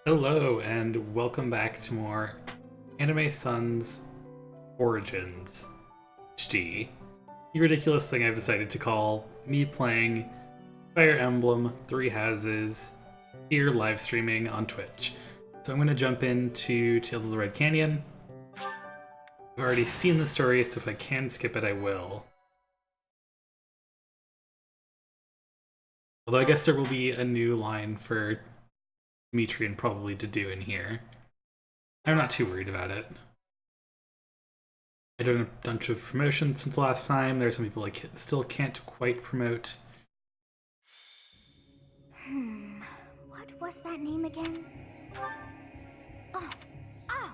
Hello, and welcome back to more Anime Sun's Origins HD. The ridiculous thing I've decided to call me playing Fire Emblem Three Houses here live streaming on Twitch. So I'm going to jump into Tales of the Red Canyon. I've already seen the story, so if I can skip it, I will. Although I guess there will be a new line for Demetrian probably to do in here. I'm not too worried about it. I done a bunch of promotions since last time. There's some people I still can't quite promote. What was that name again? Oh! Oh!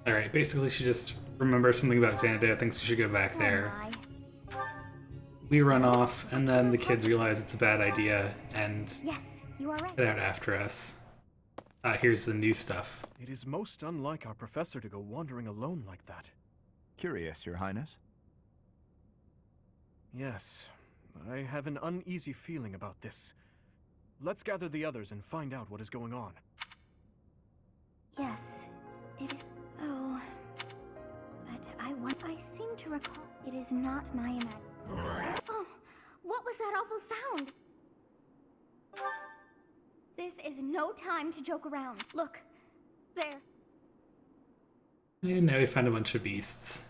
Alright, basically she just remembers something about Xanadu, thinks we should go back there. My. We run off, and then the kids realize it's a bad idea and Yes, you are right. head out after us. Here's the new stuff. It is most unlike our professor to go wandering alone like that. Curious, Your Highness. Yes, I have an uneasy feeling about this. Let's gather the others and find out what is going on. Yes, it is. Oh. But I seem to recall. It is not my imagination. Oh! What was that awful sound? This is no time to joke around. Look. There. And now we find a bunch of beasts.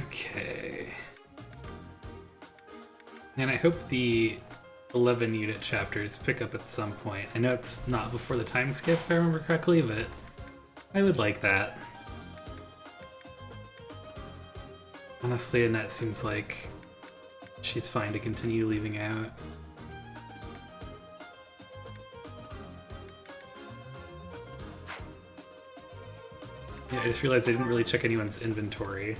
Okay. And I hope the 11 unit chapters pick up at some point. I know it's not before the time skip, if I remember correctly, but I would like that. Honestly, Annette seems like she's fine to continue leaving out. Yeah, I just realized I didn't really check anyone's inventory.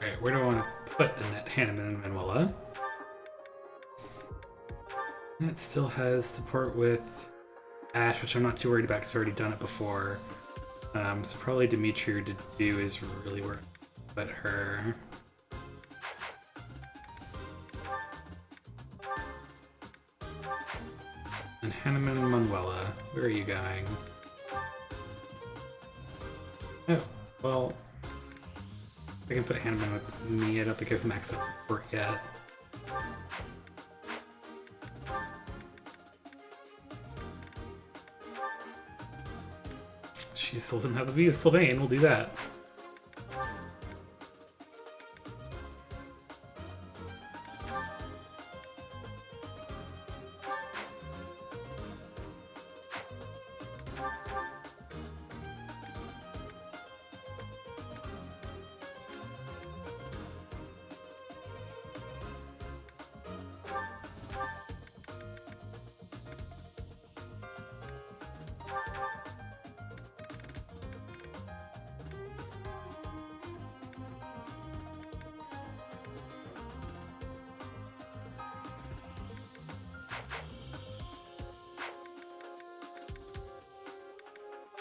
Alright, where do I want to put Annette, Hanneman, and Manuela? It still has support with Ash, which I'm not too worried about because I've already done it before. So probably Dimitri to do is really worth it, but her. And Hanneman and Manuela, where are you going? Oh, well, I can put Hanneman with me. I don't think I can max that support yet. She still doesn't have the view of Sylvain. We'll do that.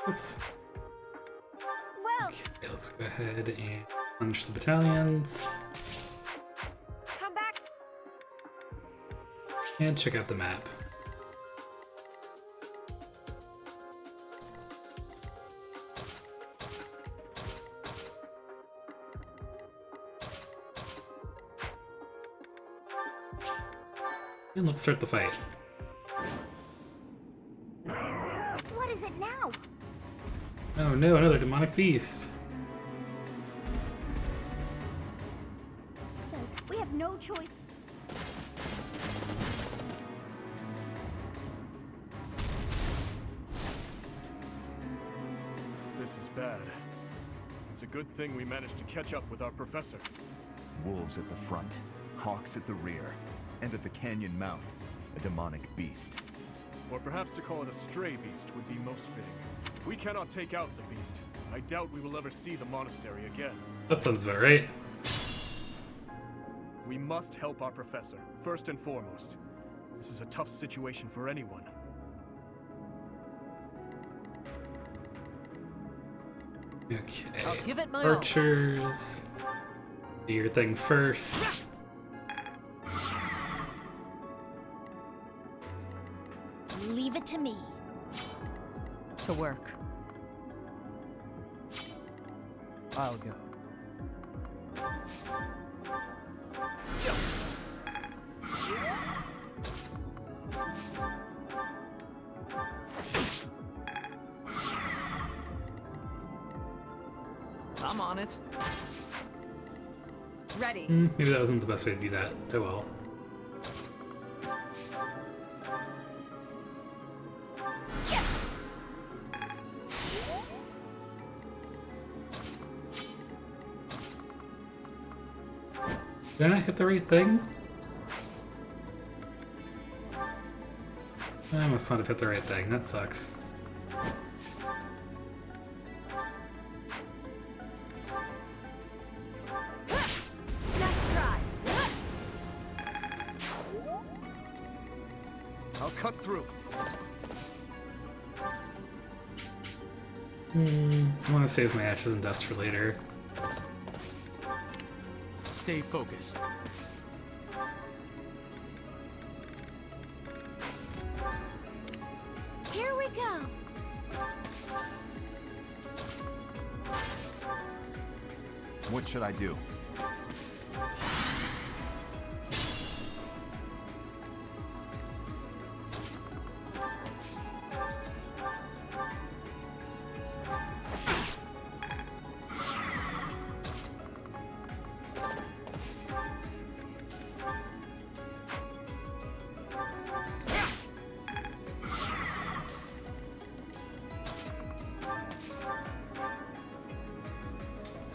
Oops. Well, Okay, let's go ahead and punch the battalions come back. and check out the map. And let's start the fight. Oh no, another demonic beast. We have no choice. This is bad. It's a good thing we managed to catch up with our professor. Wolves at the front, hawks at the rear, and at the canyon mouth, a demonic beast. Or perhaps to call it a stray beast would be most fitting. If we cannot take out the beast, I doubt we will ever see the monastery again. That sounds about right. We must help our professor, first and foremost. This is a tough situation for anyone. Okay. I'll give it my all. Archers. Do your thing first. Leave it to me. To work. I'll go. I'm on it. Ready. Maybe that wasn't the best way to do that. Oh well. Did I not hit the right thing? I must not have hit the right thing. That sucks. Next try. I'll cut through. I want to save my ashes and dust for later. Stay focused. Here we go. What should I do?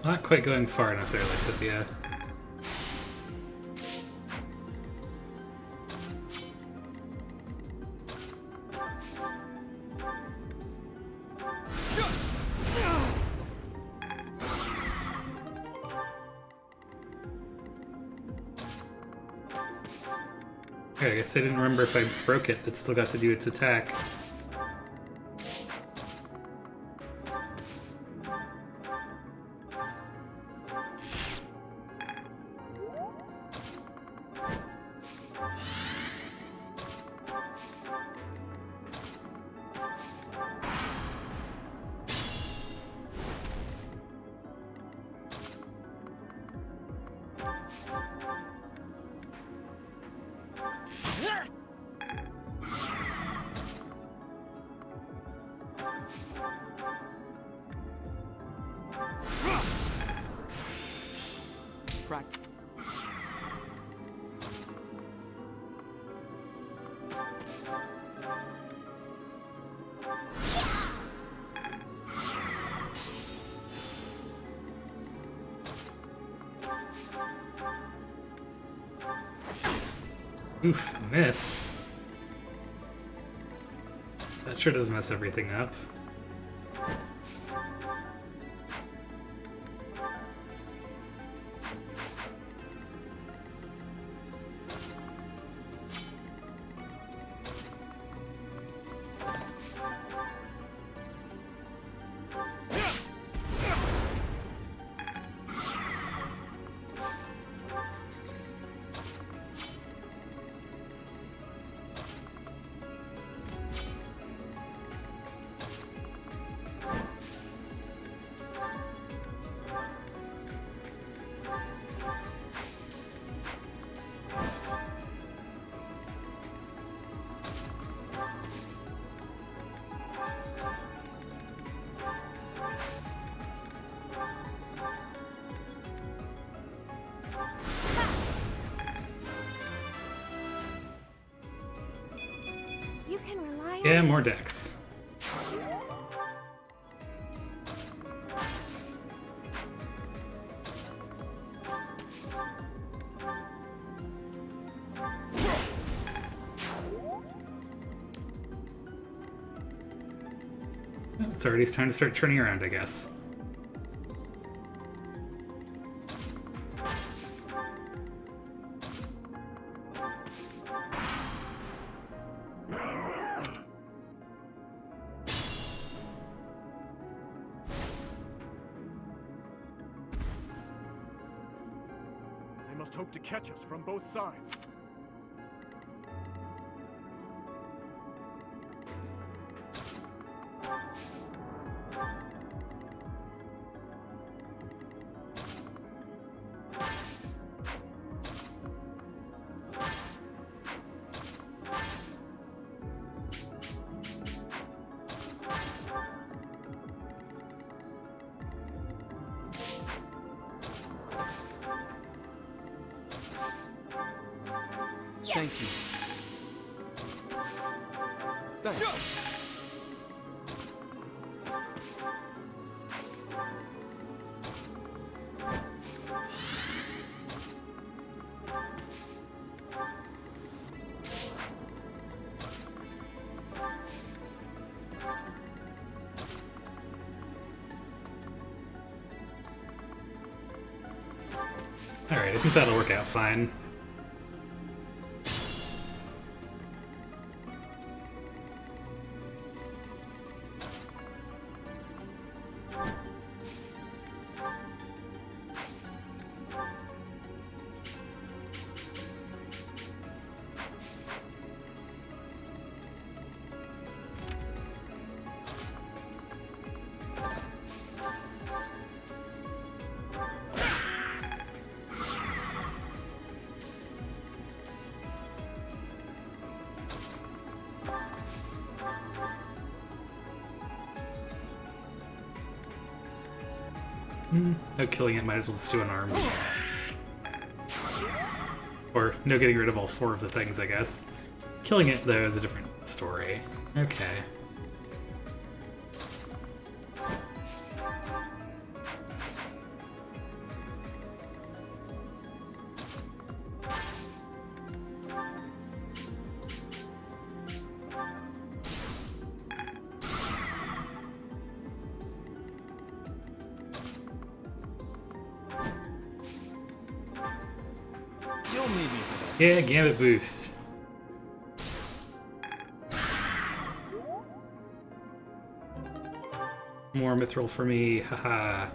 Not quite going far enough there, Lysithea. Okay, I guess I didn't remember if I broke it. It still got to do its attack. Oof, miss. That sure does mess everything up. Yeah, more decks. It's already time to start turning around, I guess. They must hope to catch us from both sides. Thank you. Thanks. Alright, I think that'll work out fine. No killing it, might as well just do an arm. Or no getting rid of all 4 of the things, I guess. Killing it, though, is a different story. Okay. You'll need me for this. Yeah, Gambit boost. More mithril for me, haha.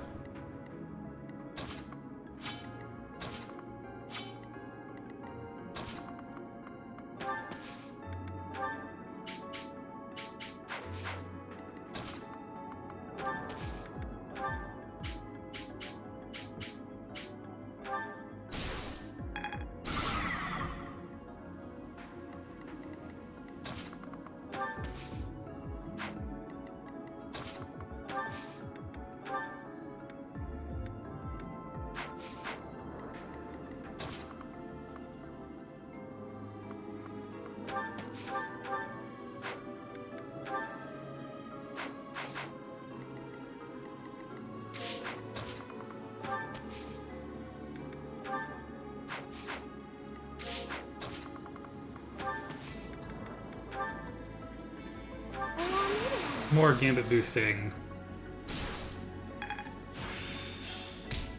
More Gambit boosting.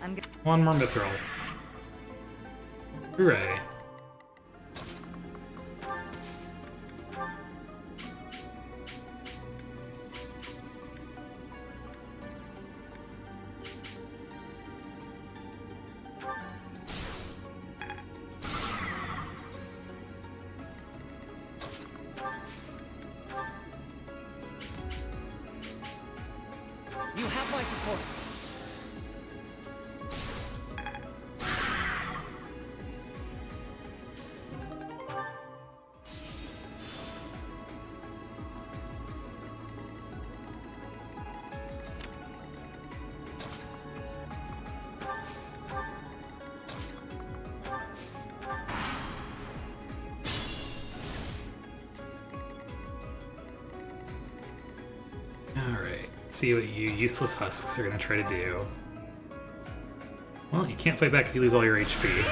I'm One more mithril. Hooray. You have my support. Alright, see what you useless husks are gonna try to do. Well, you can't fight back if you lose all your HP.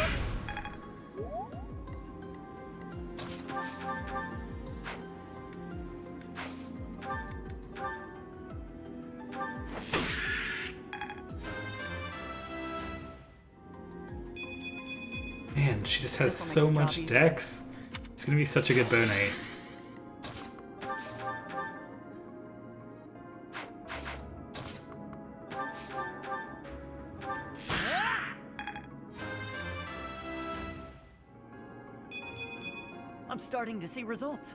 Man, she just has This'll make so the job much easier. dex. It's gonna be such a good bow knight. I'm starting to see results.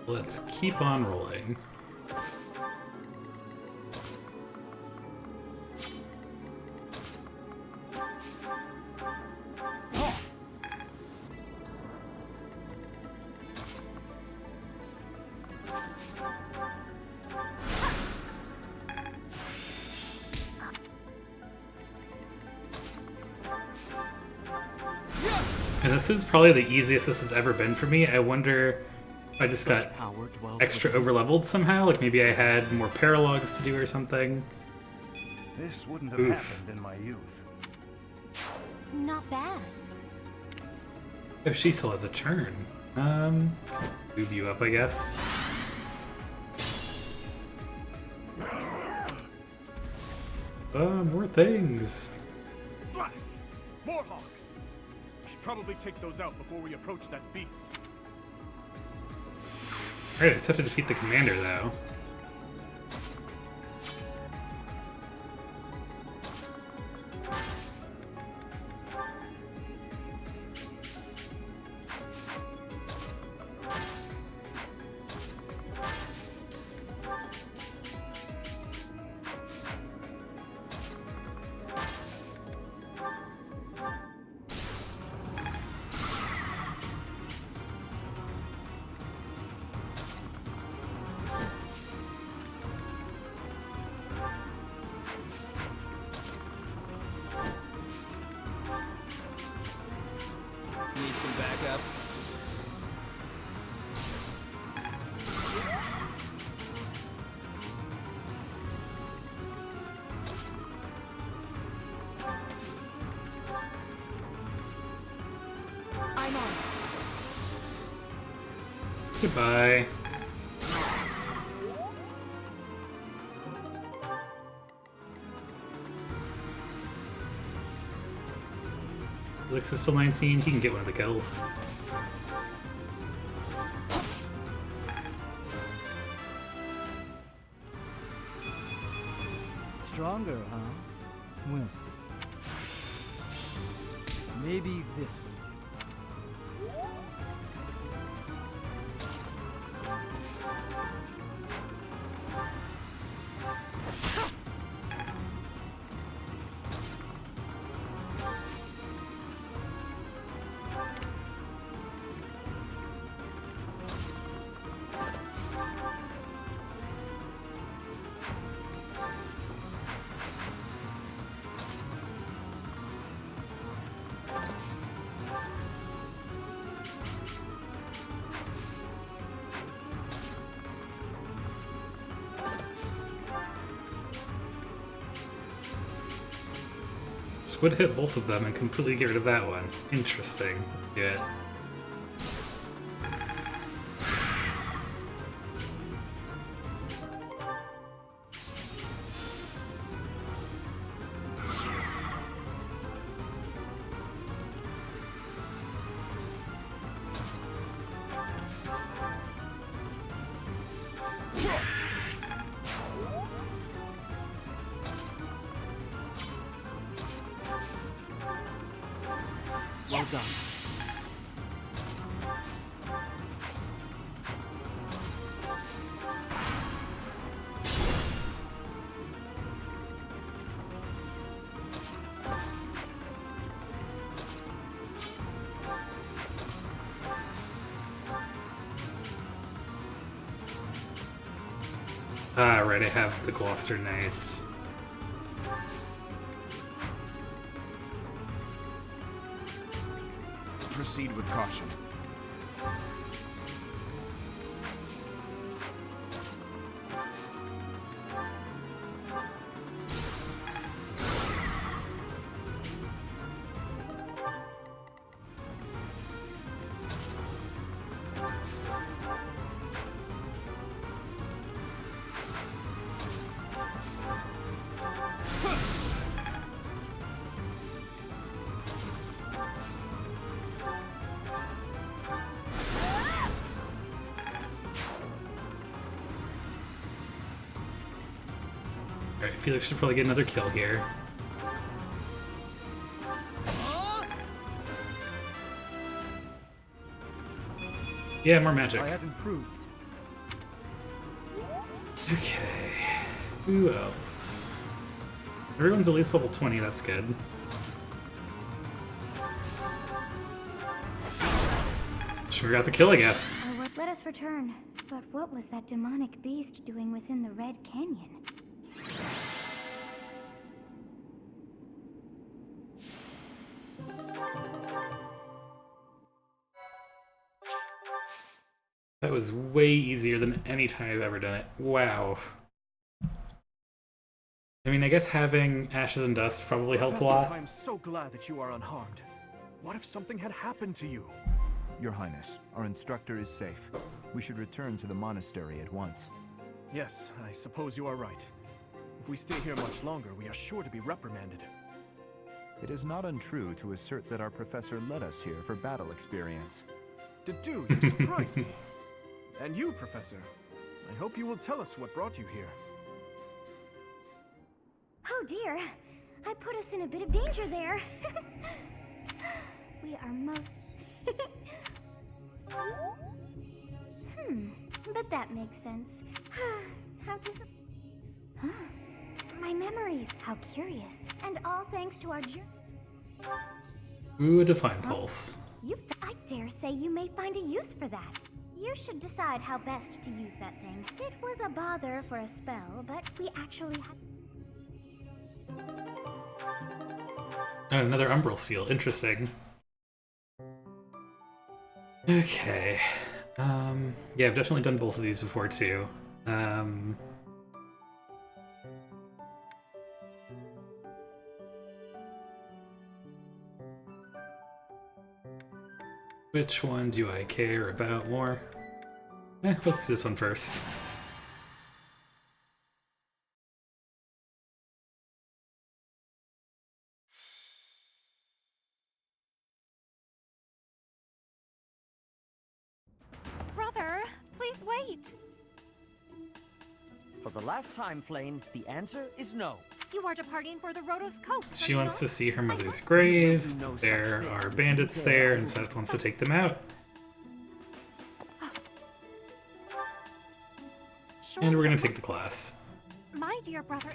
Let's keep on rolling. And this is probably the easiest this has ever been for me. I wonder if I just got Power dwells extra overleveled somehow. Like maybe I had more paralogs to do or something. This wouldn't have Oof. happened in my youth. Not bad. Oh, she still has a turn. Move you up, I guess. More things. Blast! More hawks! We should probably take those out before we approach that beast. Alright, I just have to defeat the commander, though. Need some backup. I'm on. Goodbye. Elix is still 19, he can get one of the kills. Stronger, huh? We'll see. Maybe this will. This would hit both of them and completely get rid of that one. Interesting. Let's do it. Well done. Ah, right, I have the Gloucester Knights. Proceed with caution. Alright, Felix should probably get another kill here. Yeah, more magic. I have improved. Okay. Who else? Everyone's at least level 20, that's good. Sure got the kill, I guess. Let us return. But what was that demonic beast doing within the Red Canyon? That was way easier than any time I've ever done it. Wow. I mean, I guess having Ashes and Dust probably helped a Professor, lot. I am so glad that you are unharmed. What if something had happened to you? Your Highness, our instructor is safe. We should return to the monastery at once. Yes, I suppose you are right. If we stay here much longer, we are sure to be reprimanded. It is not untrue to assert that our professor led us here for battle experience. Do you surprise me? And you, Professor, I hope you will tell us what brought you here. Oh dear, I put us in a bit of danger there. We are most... but that makes sense. How my memories, how curious. And all thanks to our Ooh, a Divine Pulse. I dare say you may find a use for that. You should decide how best to use that thing. It was a bother for a spell, but we actually had... Oh, another Umbral Seal. Interesting. Okay. Yeah, I've definitely done both of these before, too. Which one do I care about more? Let's do this one first. Brother, please wait. For the last time, Flame, the answer is no. You are departing for the Rhodos coast. She are you wants not? to see her mother's grave. No such There thing are as bandits UK there, and Island. Seth wants to take them out. Surely And we're gonna it take the must- class. My dear brother,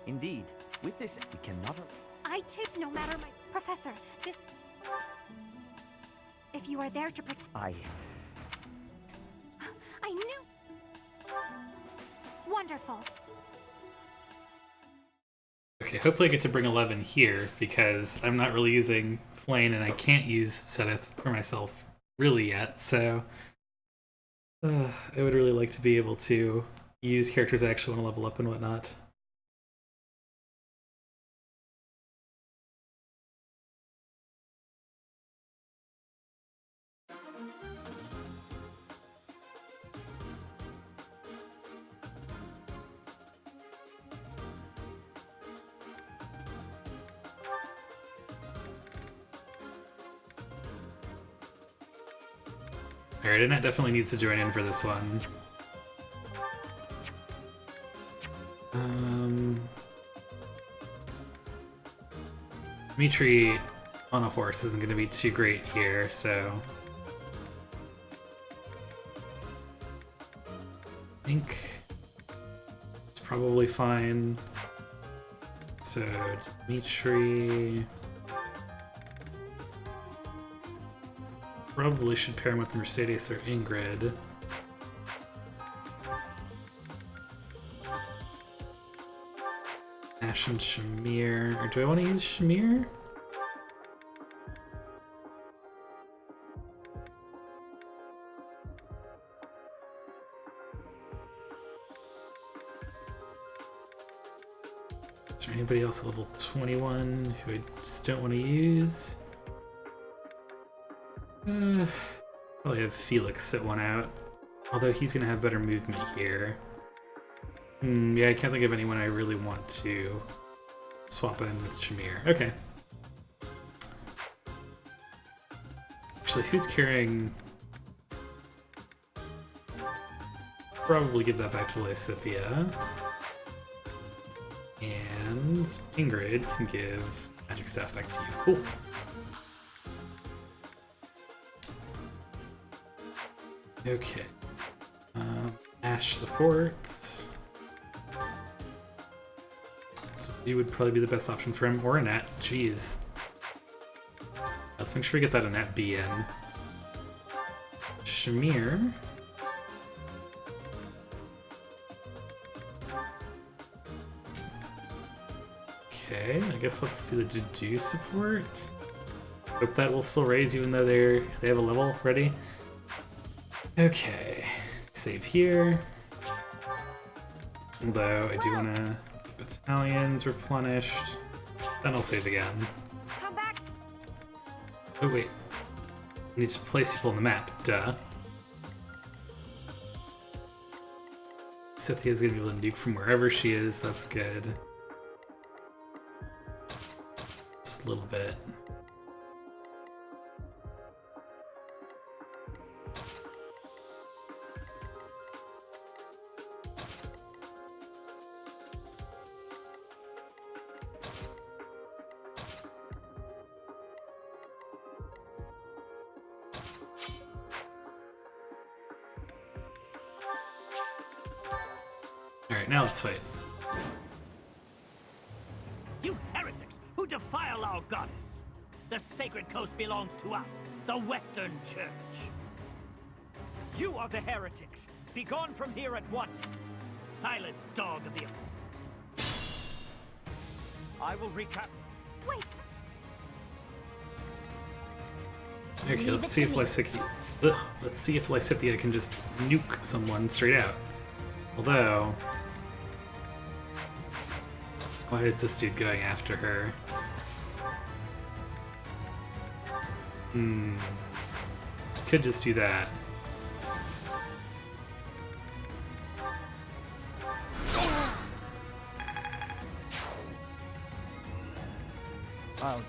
Indeed, with this, we cannot. I too, no matter my professor, this. If you are there to protect, I knew. Wonderful. Okay, hopefully I get to bring 11 here, because I'm not really using Flame, and I can't use Seth for myself really yet, so... I would really like to be able to use characters I actually want to level up and whatnot. Alright, Annette definitely needs to join in for this one. Dimitri on a horse isn't going to be too great here, so... I think it's probably fine. So, Dimitri... Probably should pair him with Mercedes or Ingrid. Ash and Shamir. Or do I want to use Shamir? Is there anybody else at level 21 who I just don't want to use? Probably have Felix sit one out. Although he's going to have better movement here. Yeah, I can't think of anyone I really want to swap in with Shamir. Okay. Actually, who's carrying... Probably give that back to Lysithea. And Ingrid can give Magic Staff back to you. Cool. Okay. Ash supports. So you would probably be the best option for him, or Annette. Jeez. Let's make sure we get that Annette B in. Shamir. Okay, I guess let's do the Dedue support. Hope that will still raise even though they have a level ready. Okay, save here. Although I do want to battalions replenished. Then I'll save again. Come back. Oh wait, I need to place people on the map. Duh. Cynthia's gonna be able to nuke from wherever she is. That's good. Just a little bit. Alright, now let's fight. You heretics who defile our goddess! The sacred coast belongs to us, the Western Church. You are the heretics. Be gone from here at once. Silence, dog of the... I will recap. Wait. Okay, Leave let's it see to if me. let's see if Lysithea can just nuke someone straight out. Although, why is this dude going after her? Could just do that. I'll go.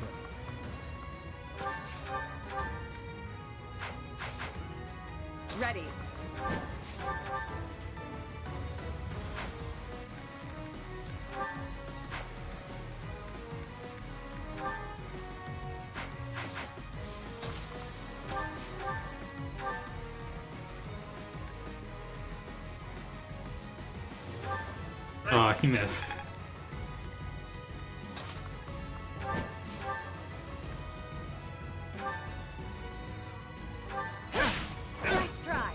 Ready. Oh, he missed. Nice try.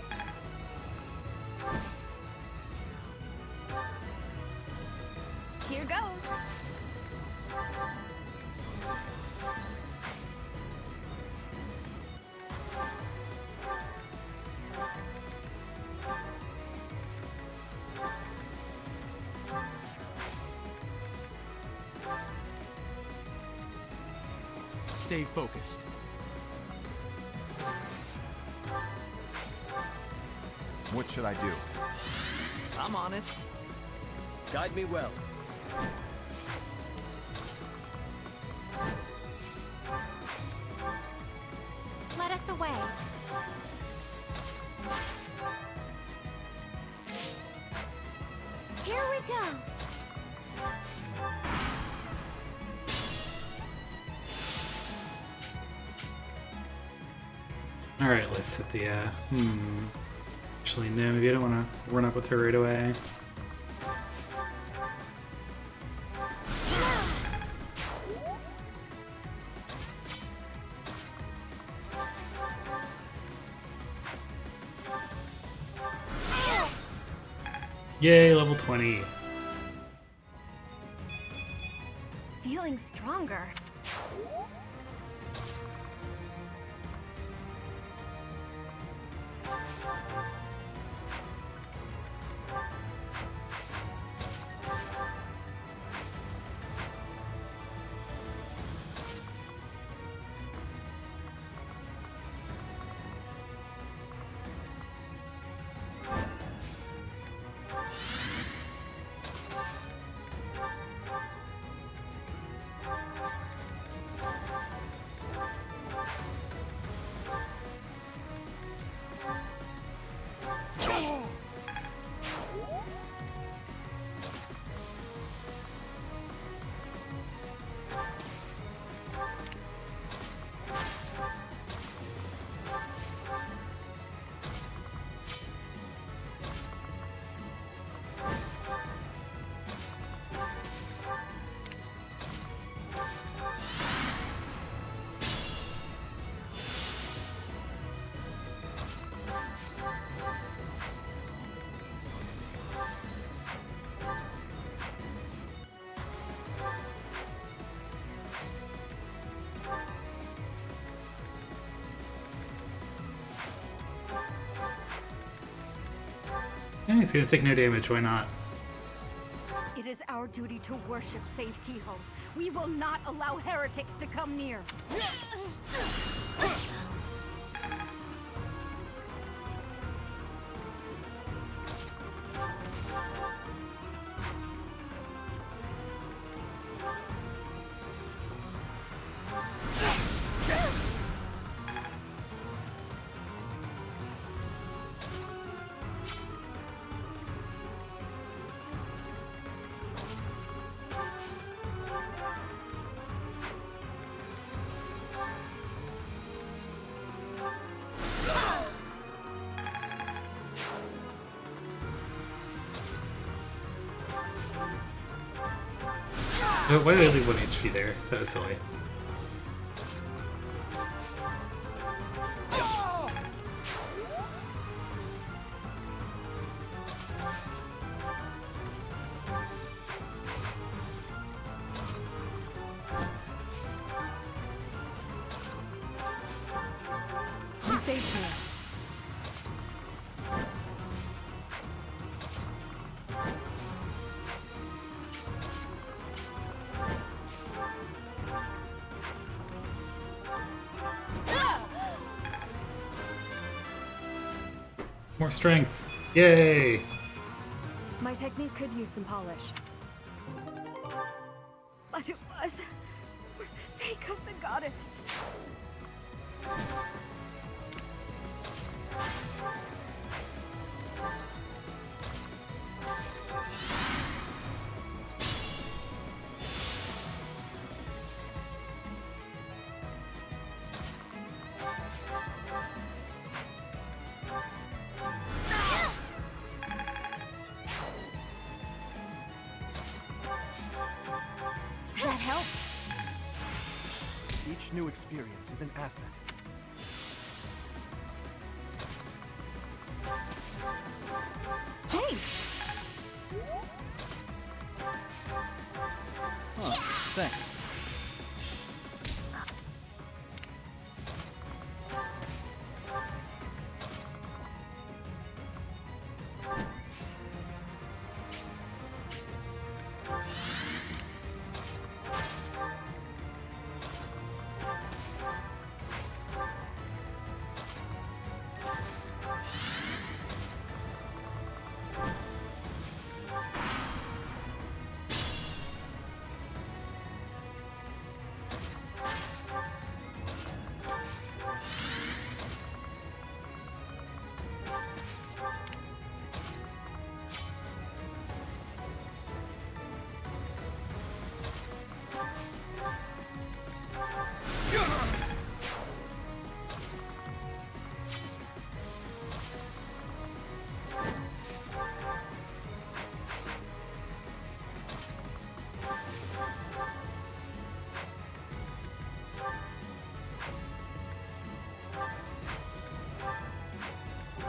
Here goes. Stay focused. What should I do? I'm on it. Guide me well. Let us away. Here we go. Alright, Lysithea. Actually, no, maybe I don't want to run up with her right away. Yay, level 20. stronger. Yeah, he's gonna take no damage, why not? It is our duty to worship Saint Kehoe. We will not allow heretics to come near. Why did I leave 1 HP there? That was silly. You saved me. More strength! Yay! My technique could use some polish. But it was for the sake of the goddess. That helps. Each new experience is an asset. Thanks. Huh, thanks.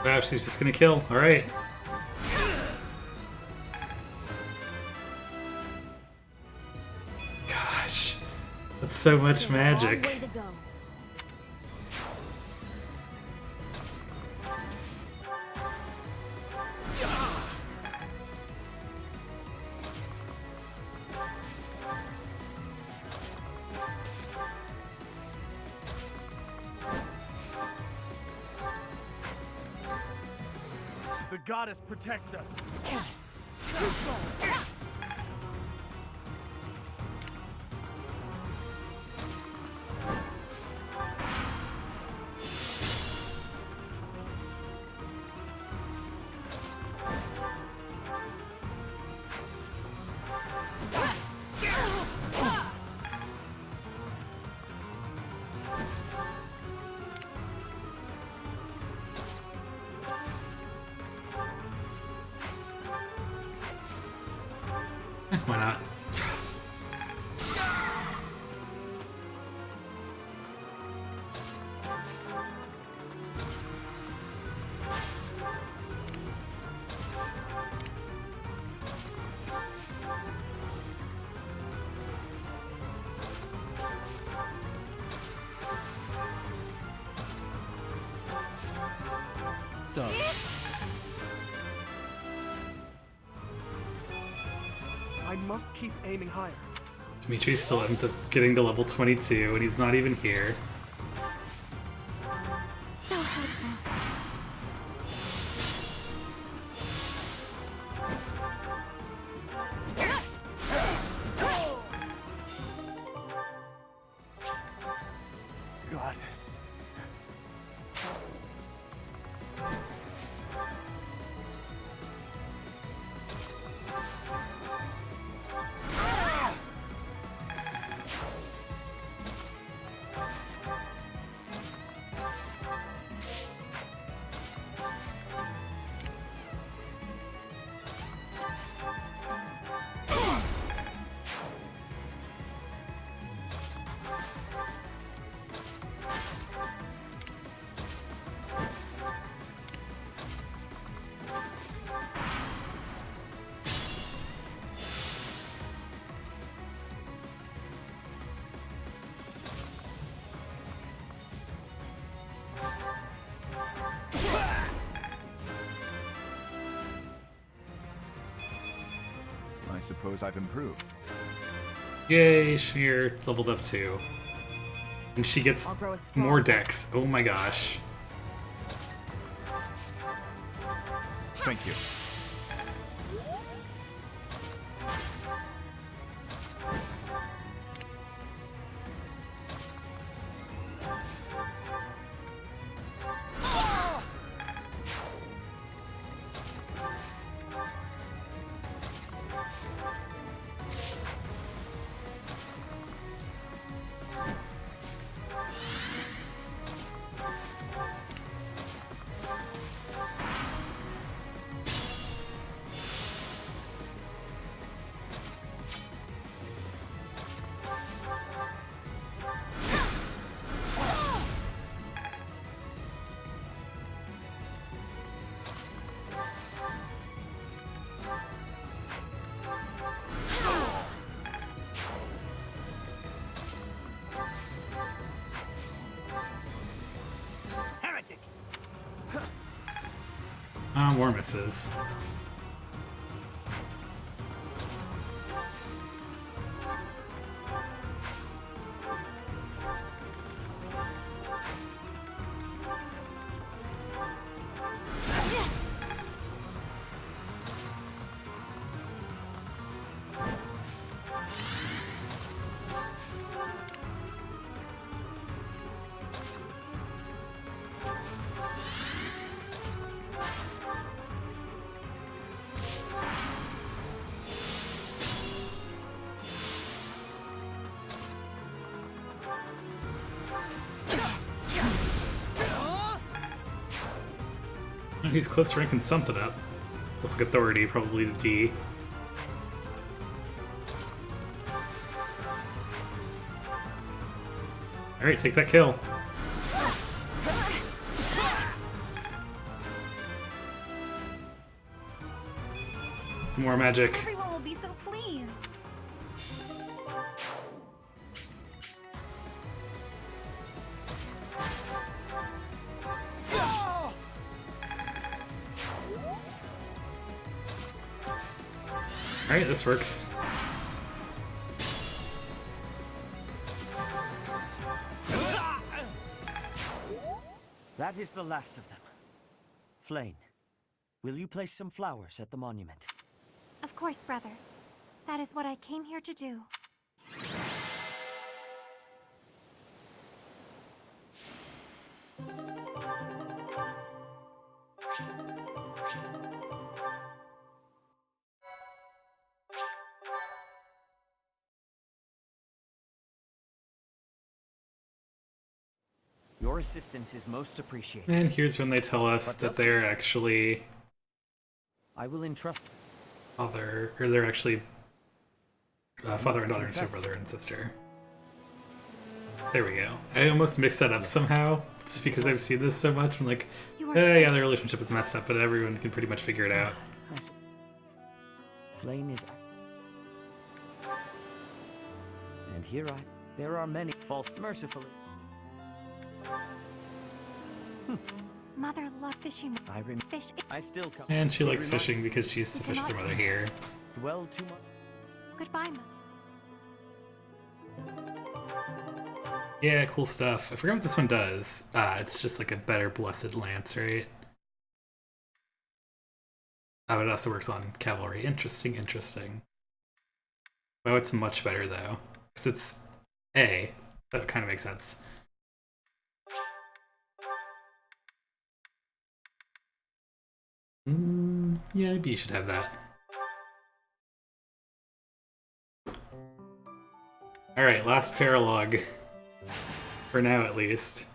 Wow, she's just gonna kill. Alright. Gosh. so much Still a long magic. way to go. The goddess protects us. Why not? So, I must keep aiming higher. Dimitri still ends up getting to level 22, and he's not even here. So helpful. Goddess. I suppose I've improved. Yay, Schneer leveled up too. And she gets I'll grow a strong more dex. Oh my gosh. Thank you. Heretics! More misses. He's close to ranking something up. Looks like authority, probably the D. Alright, take that kill. More magic. Everyone will be so pleased. Alright, this works. That is the last of them. Flame, will you place some flowers at the monument? Of course, brother. That is what I came here to do. Your assistance is most appreciated. And here's when they tell us that they're actually I will entrust. they're actually father and daughter, and so confess. brother and sister. There we go. I almost mixed that up somehow, just because I've seen this so much. I'm like, You are yeah, safe. their relationship is messed up, but everyone can pretty much figure it out. I see. Flame is. And here there are many false mercifully. Mother loved fishing. Fish. I still come. And she They likes remind- fishing because she used to fish with her mother here. Dwell too much. Goodbye, Mother. Yeah, cool stuff. I forgot what this one does. It's just like a better blessed lance, right? But it also works on cavalry. Interesting, interesting. Oh, it's much better though, because it's A. That kind of makes sense. Yeah, maybe you should have that. Alright, last paralogue. For now, at least.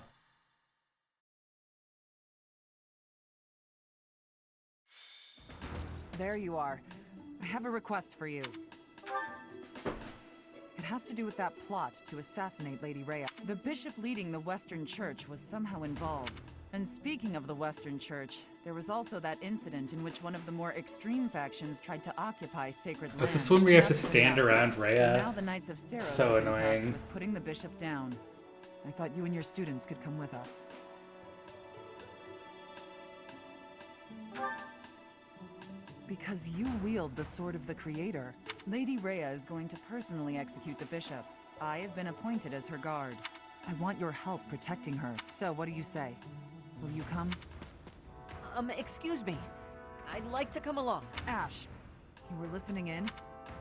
There you are. I have a request for you. It has to do with that plot to assassinate Lady Rhea. The bishop leading the Western Church was somehow involved. And speaking of the Western Church, there was also that incident in which one of the more extreme factions tried to occupy sacred land. This is one where you have to That's stand what around happened. Rhea. So now the Knights of Seros So have been tasked annoying. with putting the bishop down. I thought you and your students could come with us. Because you wield the Sword of the Creator, Lady Rhea is going to personally execute the bishop. I have been appointed as her guard. I want your help protecting her. So, what do you say? Will you come? Excuse me. I'd like to come along. Ash, you were listening in?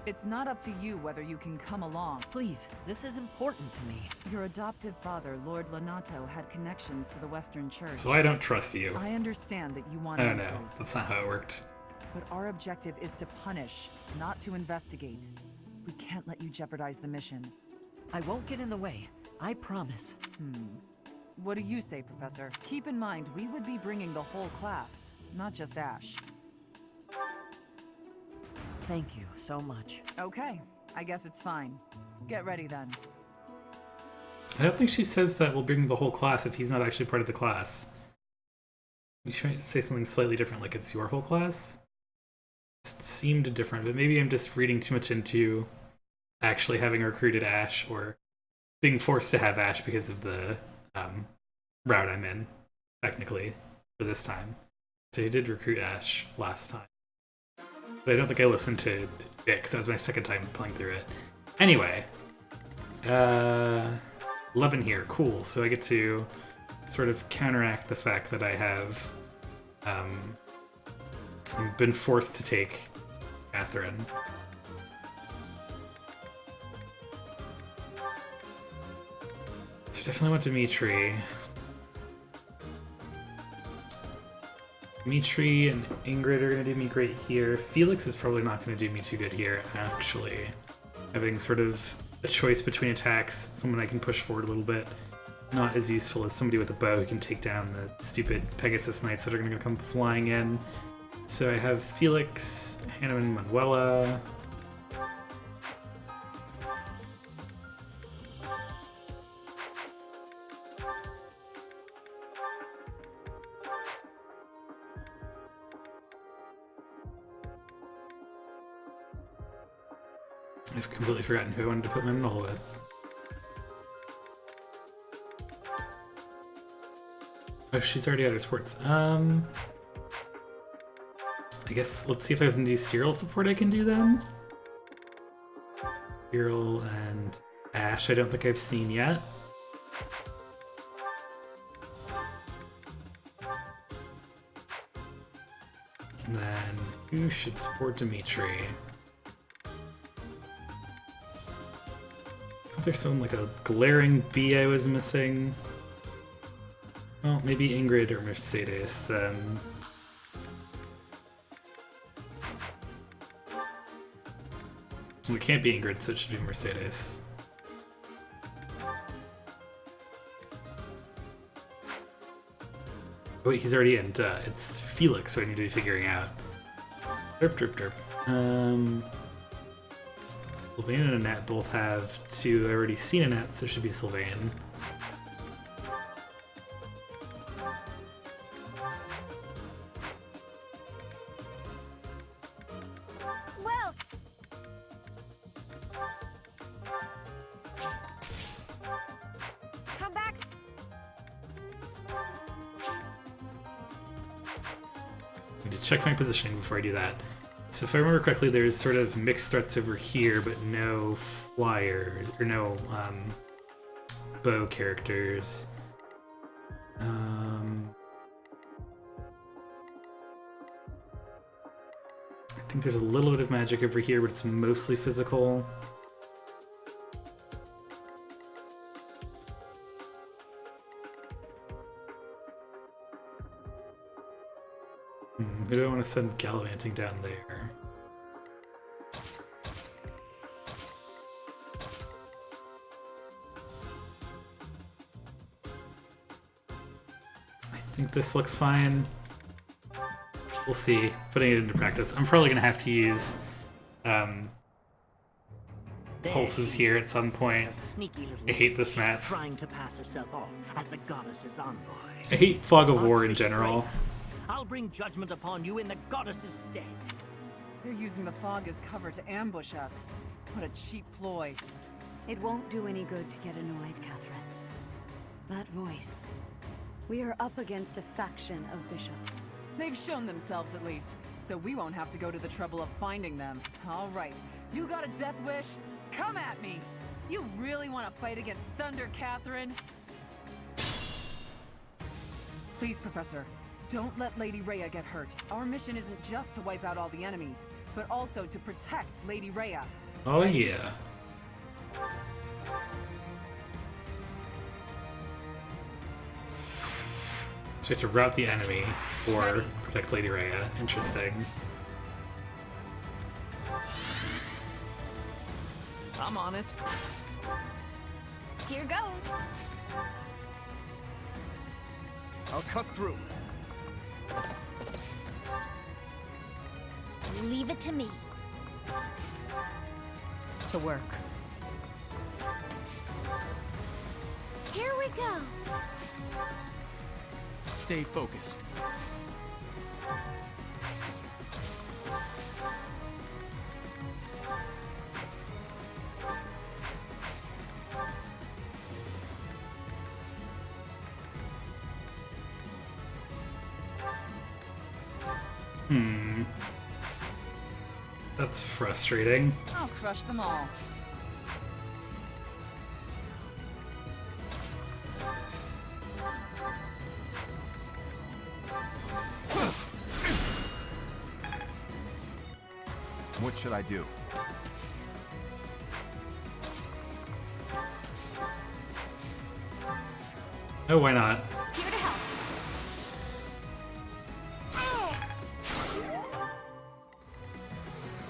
It's not up to you whether you can come along. Please, this is important to me. Your adoptive father, Lord Lonato, had connections to the Western Church. So I don't trust you. I understand that you want I don't know. answers. That's not how it worked. But our objective is to punish, not to investigate. We can't let you jeopardize the mission. I won't get in the way. I promise. What do you say, Professor? Keep in mind, we would be bringing the whole class, not just Ash. Thank you so much. Okay, I guess it's fine. Get ready then. I don't think she says that we'll bring the whole class if he's not actually part of the class. You should say something slightly different, like it's your whole class. It seemed different, but maybe I'm just reading too much into actually having recruited Ash or being forced to have Ash because of the route I'm in, technically, for this time. So he did recruit Ash last time. But I don't think I listened to it because that was my second time playing through it. Anyway, 11 here, cool. So I get to sort of counteract the fact that I have been forced to take Catherine. So definitely want Dimitri. Dimitri and Ingrid are going to do me great here. Felix is probably not going to do me too good here, actually. Having sort of a choice between attacks, someone I can push forward a little bit. Not as useful as somebody with a bow who can take down the stupid Pegasus Knights that are going to come flying in. So I have Felix, Hannah and Manuela. I've completely forgotten who I wanted to put Manuela with. Oh, she's already out of sports. I guess let's see if there's any serial support I can do then. Cyril and Ash, I don't think I've seen yet. And then, who should support Dimitri? Isn't there someone like a glaring B I was missing? Well, maybe Ingrid or Mercedes then. Well, it can't be Ingrid, so it should be Mercedes. Oh, wait, he's already in. Duh. It's Felix, so I need to be figuring out. Derp, derp, derp. Sylvain and Annette both have two. I've already seen Annette, so it should be Sylvain. Well, come back. I need to check my positioning before I do that. So if I remember correctly, there's sort of mixed threats over here, but no flyers, or no bow characters. I think there's a little bit of magic over here, but it's mostly physical. Maybe I want to send gallivanting down there. I think this looks fine. We'll see. Putting it into practice. I'm probably going to have to use pulses here at some point. A sneaky little I hate this map. trying to pass herself off as the goddess's envoy. I hate Fog of War in general. I'll bring judgment upon you in the goddess's stead. They're using the fog as cover to ambush us. What a cheap ploy. It won't do any good to get annoyed, Catherine. That voice. We are up against a faction of bishops. They've shown themselves at least, so we won't have to go to the trouble of finding them. All right, you got a death wish? Come at me! You really want to fight against Thunder, Catherine? Please, Professor, don't let Lady Rhea get hurt. Our mission isn't just to wipe out all the enemies, but also to protect Lady Rhea. Oh yeah. So we have to rout the enemy or protect Lady Rhea. Interesting. I'm on it. Here goes. I'll cut through. Leave it to me. To work. Here we go. Stay focused. That's frustrating. I'll crush them all. What should I do? Oh, why not? Here to help.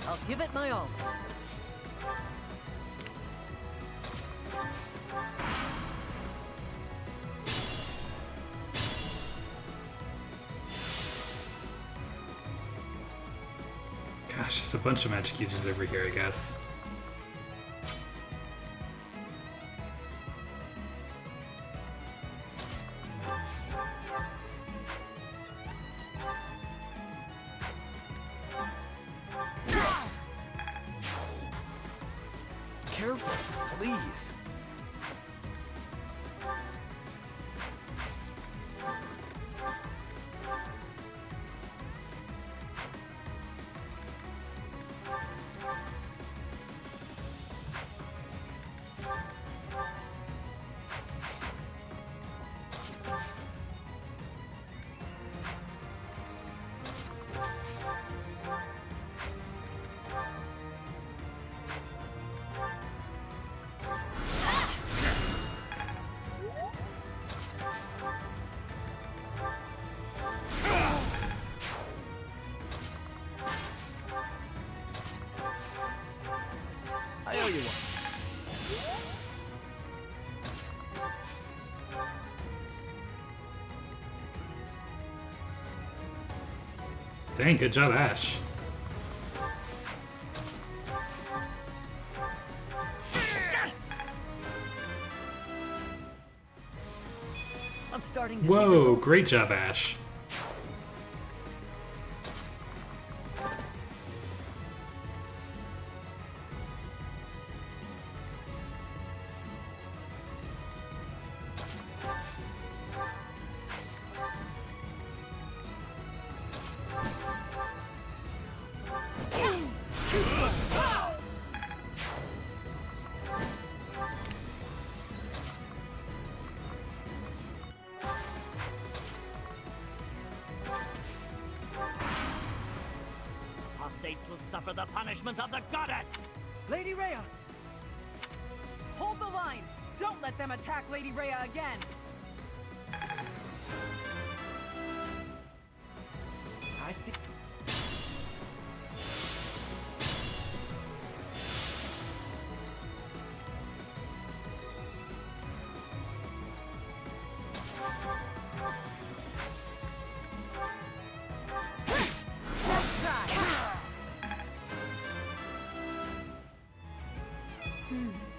I'll give it my all. Gosh, just a bunch of magic users over here, I guess. Careful, please. Dang, good job, Ash. I'm starting to see Whoa, results. great job, Ash. Apostates will suffer the punishment of the goddess! Lady Rhea! Hold the line! Don't let them attack Lady Rhea again! I think...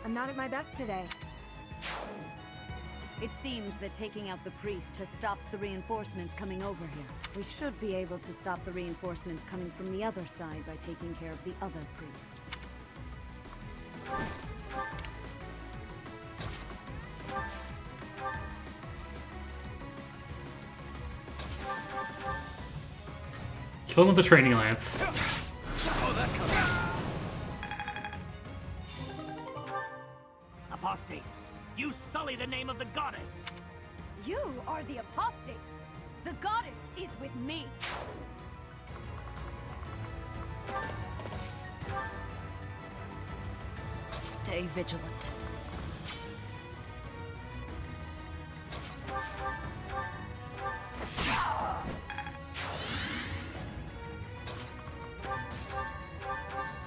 I'm not at my best today. It seems that taking out the priest has stopped the reinforcements coming over here. We should be able to stop the reinforcements coming from the other side by taking care of the other priest. Kill him with the training lance. Apostates, you sully the name of the goddess! You are the apostates! The goddess is with me! Stay vigilant.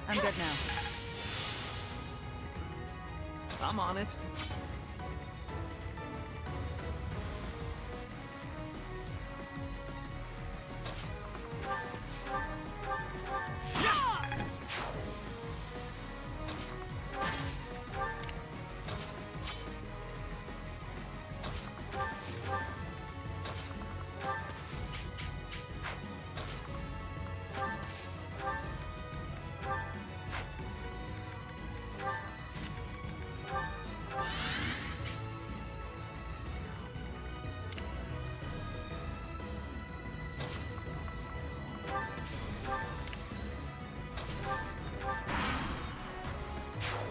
I'm good now. I'm on it.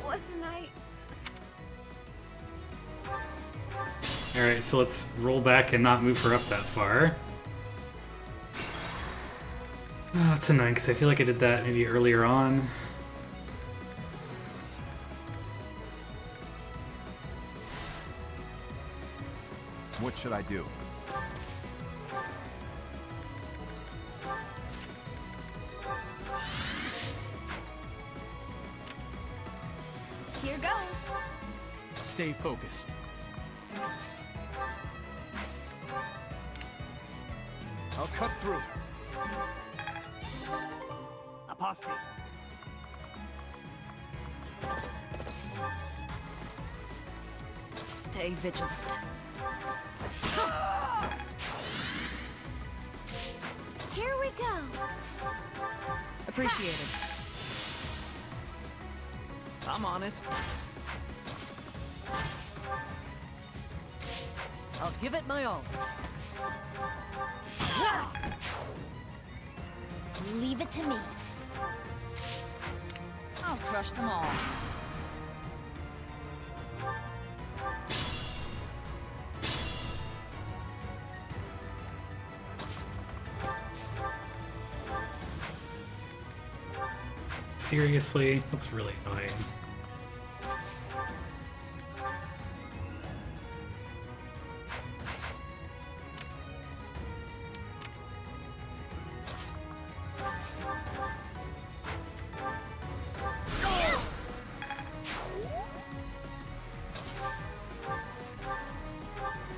Wasn't I? Alright, so let's roll back and not move her up that far. Oh, that's annoying because I feel like I did that maybe earlier on. What should I do? Here goes. Stay focused. I'll cut through. Apostate, Stay vigilant. Here we go. Appreciated. I'm on it. I'll give it my all. Leave it to me. I'll crush them all. Seriously? That's really annoying.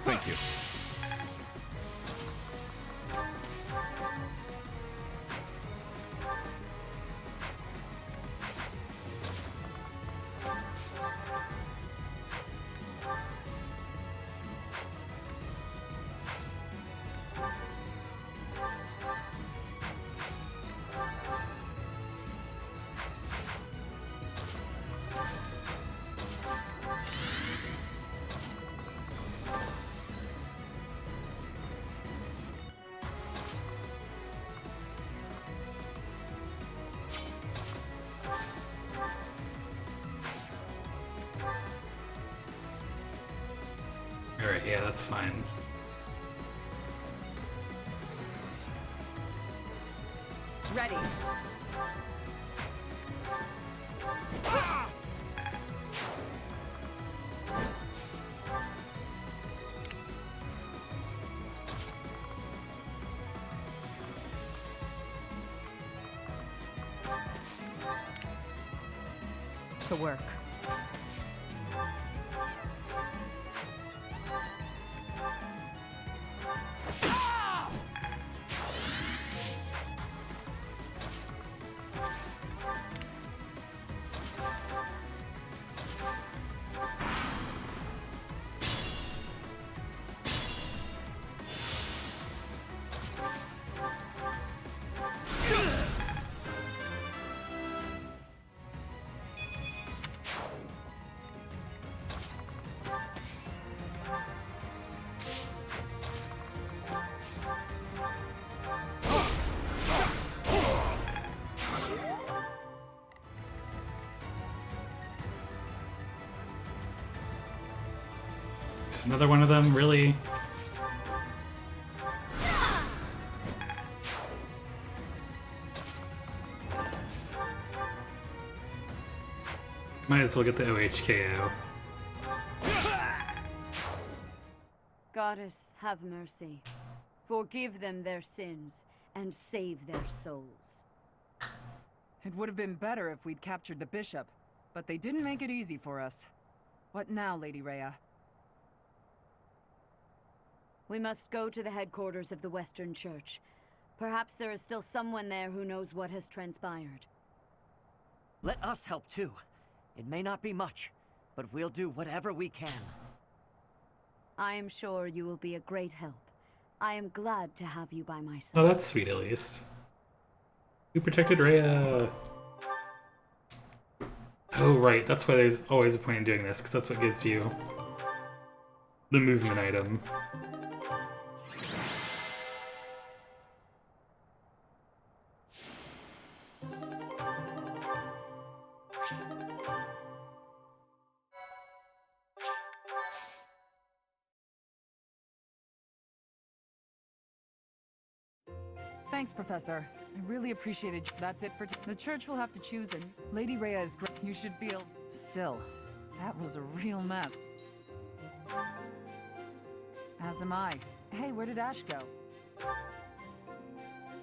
Thank you. Alright, yeah, that's fine. Ready. To work. Another one of them, really? Might as well get the OHKO. Goddess, have mercy. Forgive them their sins, and save their souls. It would have been better if we'd captured the bishop, but they didn't make it easy for us. What now, Lady Rhea? We must go to the headquarters of the Western Church. Perhaps there is still someone there who knows what has transpired. Let us help too. It may not be much, but we'll do whatever we can. I am sure you will be a great help. I am glad to have you by my side. Oh, that's sweet, at least. Who protected Rhea? Oh, right. That's why there's always a point in doing this, because that's what gives you the movement item. Thanks, Professor. I really appreciated you. That's it for the church will have to choose, and Lady Rhea is great. You should feel... Still, that was a real mess. As am I. Hey, where did Ash go?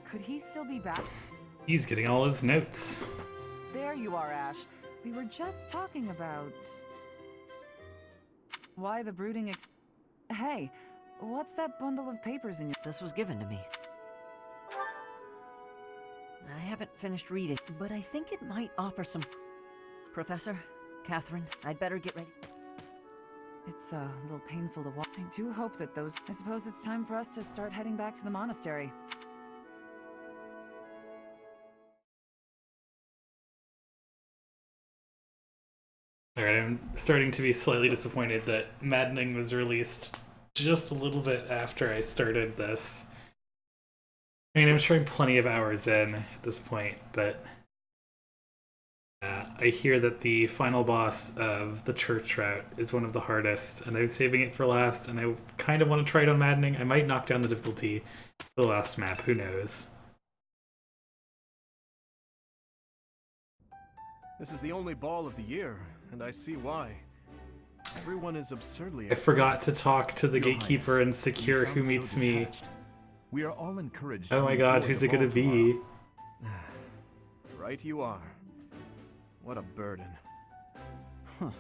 Could he still be back? He's getting all his notes. There you are, Ash. We were just talking about... why the brooding Hey, what's that bundle of papers in your... This was given to me. I haven't finished reading, but I think it might offer some... Professor, Catherine, I'd better get ready. It's a little painful to watch. I do hope that those... I suppose it's time for us to start heading back to the monastery. Alright, I'm starting to be slightly disappointed that Maddening was released just a little bit after I started this. I mean, I'm showing plenty of hours in at this point, but I hear that the final boss of the church route is one of the hardest, and I'm saving it for last, and I kind of want to try it on Maddening. I might knock down the difficulty for the last map, who knows. This is the only ball of the year, and I see why. Everyone is absurdly I forgot to talk to the gatekeeper and secure who meets me. We are all encouraged. Oh my god, who's it gonna be? Right you are. What a burden. Huh.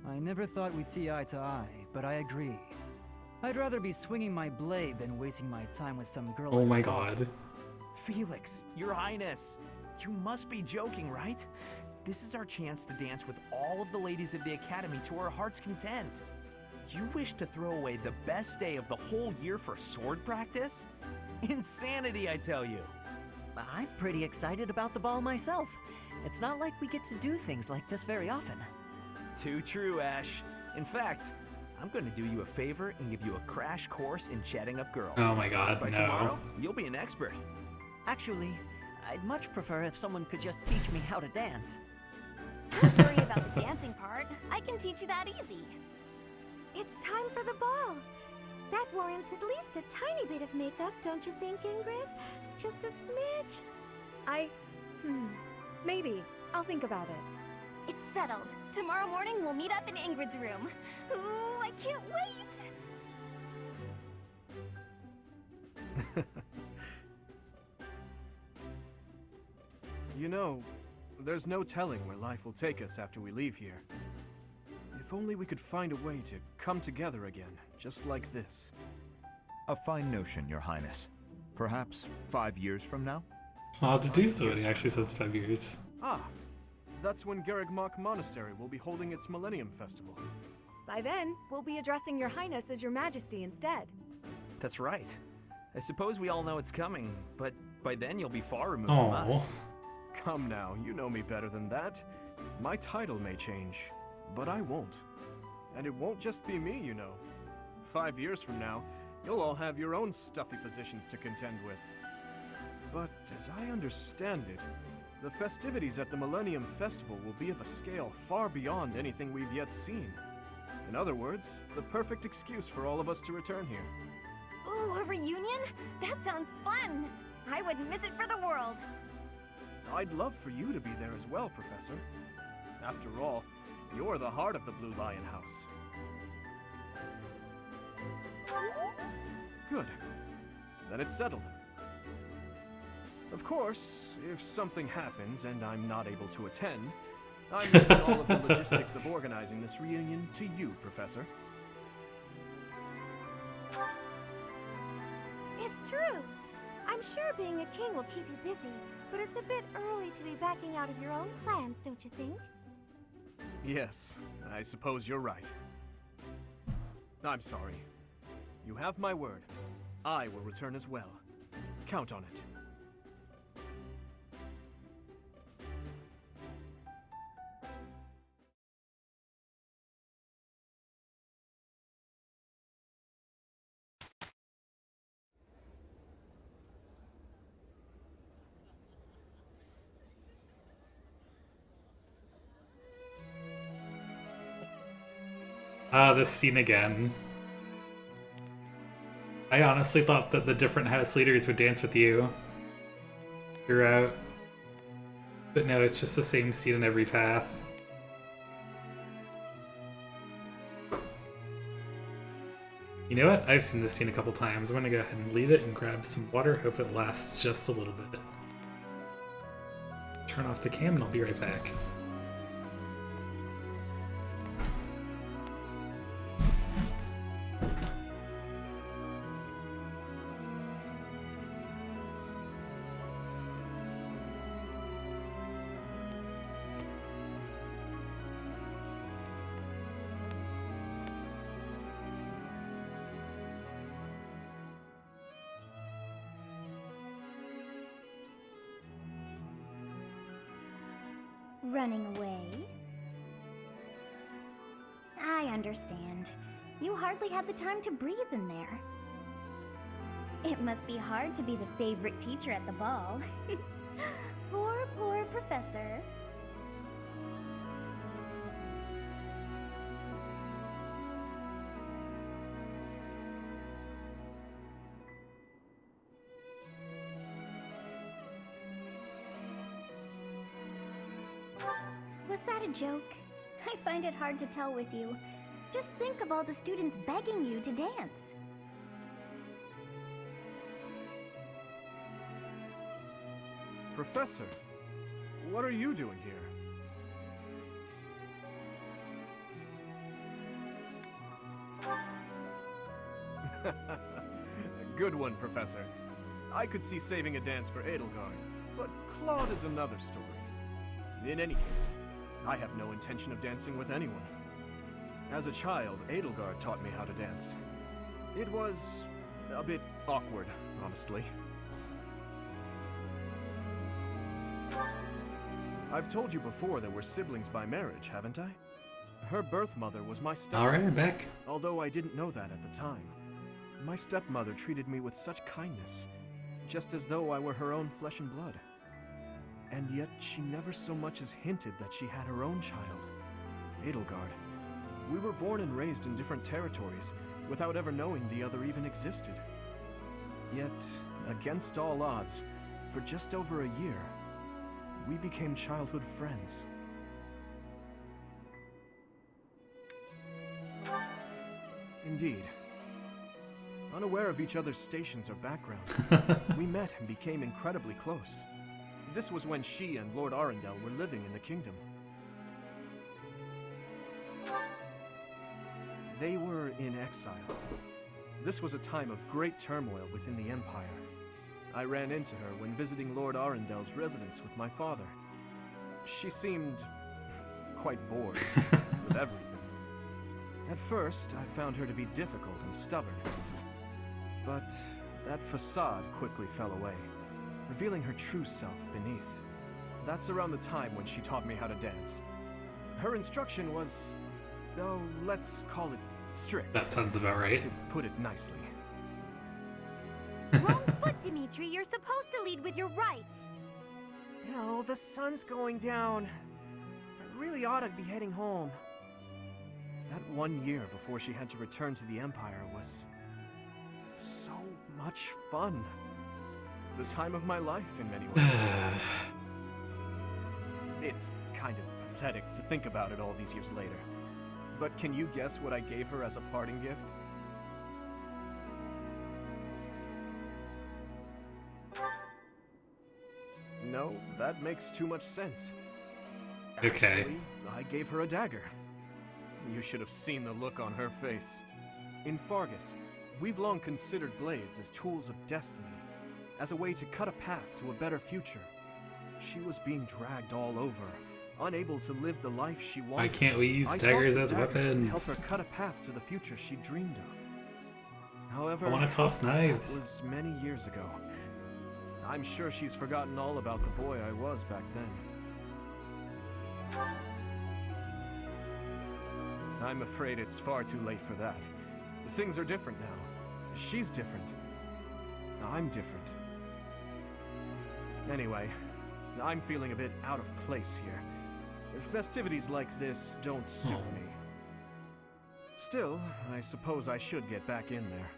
I never thought we'd see eye to eye, but I agree. I'd rather be swinging my blade than wasting my time with some girl. Oh my god. Felix, Your Highness, you must be joking, right? This is our chance to dance with all of the ladies of the Academy to our heart's content. You wish to throw away the best day of the whole year for sword practice? Insanity, I tell you. I'm pretty excited about the ball myself. It's not like we get to do things like this very often. Too true, Ash. In fact, I'm going to do you a favor and give you a crash course in chatting up girls. Oh my god, By no. tomorrow, you'll be an expert. Actually, I'd much prefer if someone could just teach me how to dance. Don't worry about the dancing part. I can teach you that easy. It's time for the ball. That warrants at least a tiny bit of makeup, don't you think, Ingrid? Just a smidge. Maybe. I'll think about it. It's settled. Tomorrow morning we'll meet up in Ingrid's room. Ooh, I can't wait! You know, there's no telling where life will take us after we leave here. If only we could find a way to come together again, just like this. A fine notion, Your Highness. Perhaps 5 years from now? I'll have to do so, and he actually says 5 years. Ah, that's when Garreg Mach Monastery will be holding its Millennium Festival. By then, we'll be addressing Your Highness as Your Majesty instead. That's right. I suppose we all know it's coming, but by then you'll be far removed from us. Come now, you know me better than that. My title may change, but I won't. And it won't just be me, you know. 5 years from now, you'll all have your own stuffy positions to contend with. But as I understand it, the festivities at the Millennium Festival will be of a scale far beyond anything we've yet seen. In other words, the perfect excuse for all of us to return here. Ooh, a reunion? That sounds fun! I wouldn't miss it for the world! I'd love for you to be there as well, Professor. After all, you're the heart of the Blue Lion House. Good. Then it's settled. Of course, if something happens and I'm not able to attend, I'm leaving all of the logistics of organizing this reunion to you, Professor. It's true. I'm sure being a king will keep you busy, but it's a bit early to be backing out of your own plans, don't you think? Yes, I suppose you're right. I'm sorry. You have my word. I will return as well. Count on it. This scene again. I honestly thought that the different house leaders would dance with you throughout. But no, it's just the same scene in every path. You know what? I've seen this scene a couple times. I'm gonna go ahead and leave it and grab some water. Hope it lasts just a little bit. Turn off the cam and I'll be right back. Running away? I understand. You hardly had the time to breathe in there. It must be hard to be the favorite teacher at the ball. Poor professor. Was that a joke? I find it hard to tell with you. Just think of all the students begging you to dance. Professor, what are you doing here? Good one, Professor. I could see saving a dance for Edelgard, but Claude is another story. In any case, I have no intention of dancing with anyone. As a child, Edelgard taught me how to dance. It was a bit awkward, honestly. I've told you before that we're siblings by marriage, haven't I? Her birth mother was my stepmother. Alright, I'm back. Although I didn't know that at the time. My stepmother treated me with such kindness, just as though I were her own flesh and blood. And yet she never so much as hinted that she had her own child, Edelgard. We were born and raised in different territories, without ever knowing the other even existed. Yet, against all odds, for just over a year, we became childhood friends. Indeed. Unaware of each other's stations or backgrounds, we met and became incredibly close. This was when she and Lord Arundel were living in the kingdom. They were in exile. This was a time of great turmoil within the Empire. I ran into her when visiting Lord Arundel's residence with my father. She seemed quite bored with everything. At first, I found her to be difficult and stubborn. But that facade quickly fell away, revealing her true self beneath. That's around the time when she taught me how to dance. Her instruction was, though, let's call it strict. That sounds about right. To put it nicely. Wrong foot, Dimitri. You're supposed to lead with your right. Oh, the sun's going down. I really ought to be heading home. That 1 year before she had to return to the Empire was so much fun. The time of my life in many ways. It's kind of pathetic to think about it all these years later. But can you guess what I gave her as a parting gift? No, that makes too much sense. Okay. Actually, I gave her a dagger. You should have seen the look on her face. In Faerghus, we've long considered blades as tools of destiny, as a way to cut a path to a better future. She was being dragged all over, unable to live the life she wanted. Why can't we use I daggers thought as the dagger could weapons? help her cut a path to the future she dreamed of. However, I want to toss knives. that was many years ago. I'm sure she's forgotten all about the boy I was back then. I'm afraid it's far too late for that. Things are different now. She's different. I'm different. Anyway, I'm feeling a bit out of place here. Festivities like this don't suit me. Still, I suppose I should get back in there.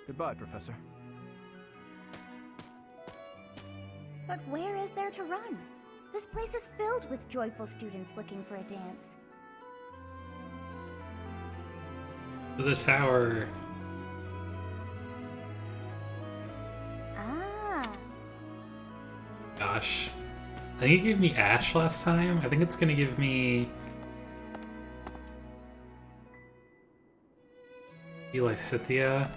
Goodbye, Professor. But where is there to run? This place is filled with joyful students looking for a dance. The tower. Ah. Gosh. I think it gave me Ash last time. I think it's gonna give me Elysithia.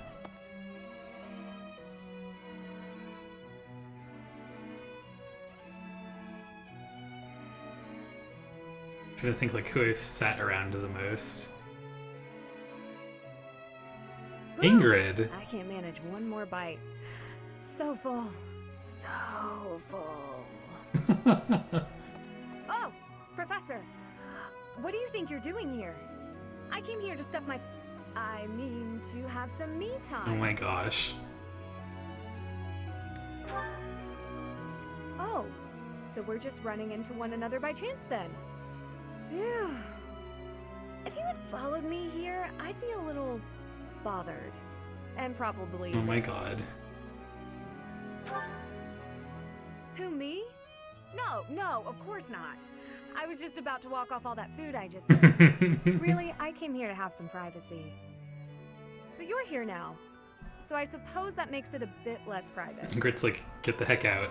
Trying to think like who I've sat around the most. Ingrid. I can't manage one more bite. So full. So full. Oh, Professor. What do you think you're doing here? I came here to stuff my... I mean, to have some me time. Oh my gosh. Oh, so we're just running into one another by chance then. Phew. If you had followed me here, I'd be a little bothered. And probably... Oh my lost. god. Who, me? No, of course not. I was just about to walk off all that food I just ate. Really, I came here to have some privacy. But you're here now, so I suppose that makes it a bit less private. Ingrid's like, get the heck out.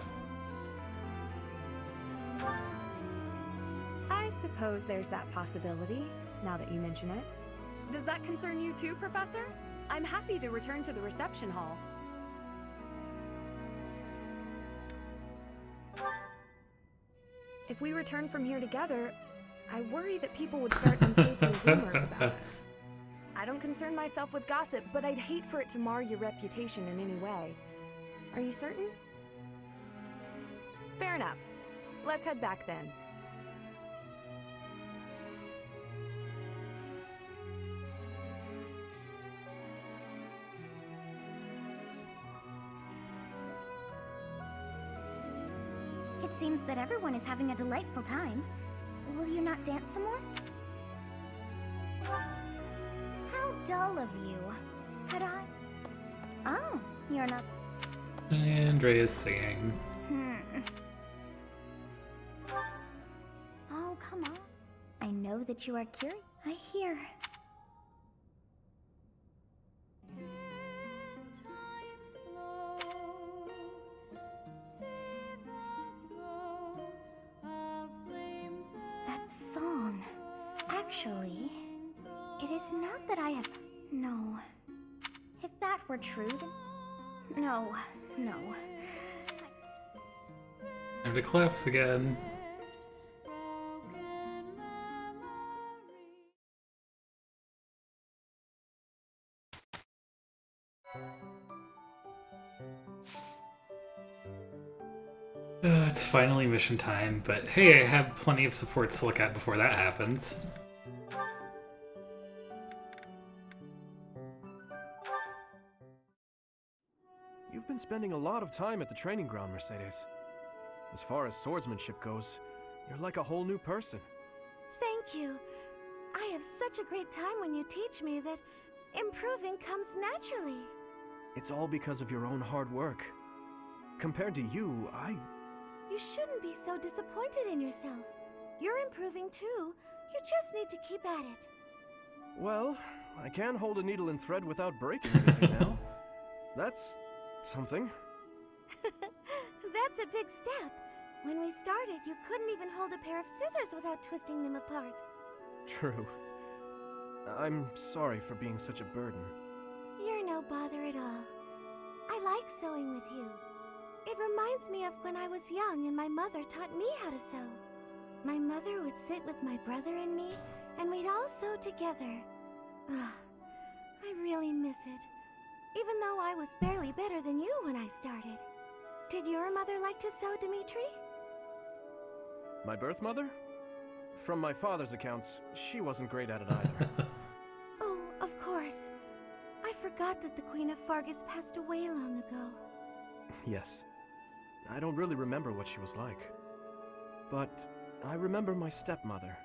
I suppose there's that possibility, now that you mention it. Does that concern you too, Professor? I'm happy to return to the reception hall. If we return from here together, I worry that people would start unsavory rumors about us. I don't concern myself with gossip, but I'd hate for it to mar your reputation in any way. Are you certain? Fair enough. Let's head back then. It seems that everyone is having a delightful time. Will you not dance some more? How dull of you. Had I... Oh, you're not... And Ray is singing. Oh, come on. I know that you are curious. I hear. That song. Actually, it is not that I have... No. If that were true, then... No. Time to collapse again. It's finally mission time, but hey, I have plenty of supports to look at before that happens. You've been spending a lot of time at the training ground, Mercedes. As far as swordsmanship goes, you're like a whole new person. Thank you. I have such a great time when you teach me that improving comes naturally. It's all because of your own hard work. Compared to you, You shouldn't be so disappointed in yourself. You're improving too. You just need to keep at it. Well, I can hold a needle and thread without breaking anything now. That's something. That's a big step. When we started, you couldn't even hold a pair of scissors without twisting them apart. True. I'm sorry for being such a burden. You're no bother at all. I like sewing with you. It reminds me of when I was young and my mother taught me how to sew. My mother would sit with my brother and me, and we'd all sew together. I really miss it. Even though I was barely better than you when I started. Did your mother like to sew, Dimitri? My birth mother? From my father's accounts, she wasn't great at it either. Oh, of course. I forgot that the Queen of Fargus passed away long ago. Yes. I don't really remember what she was like. But I remember my stepmother,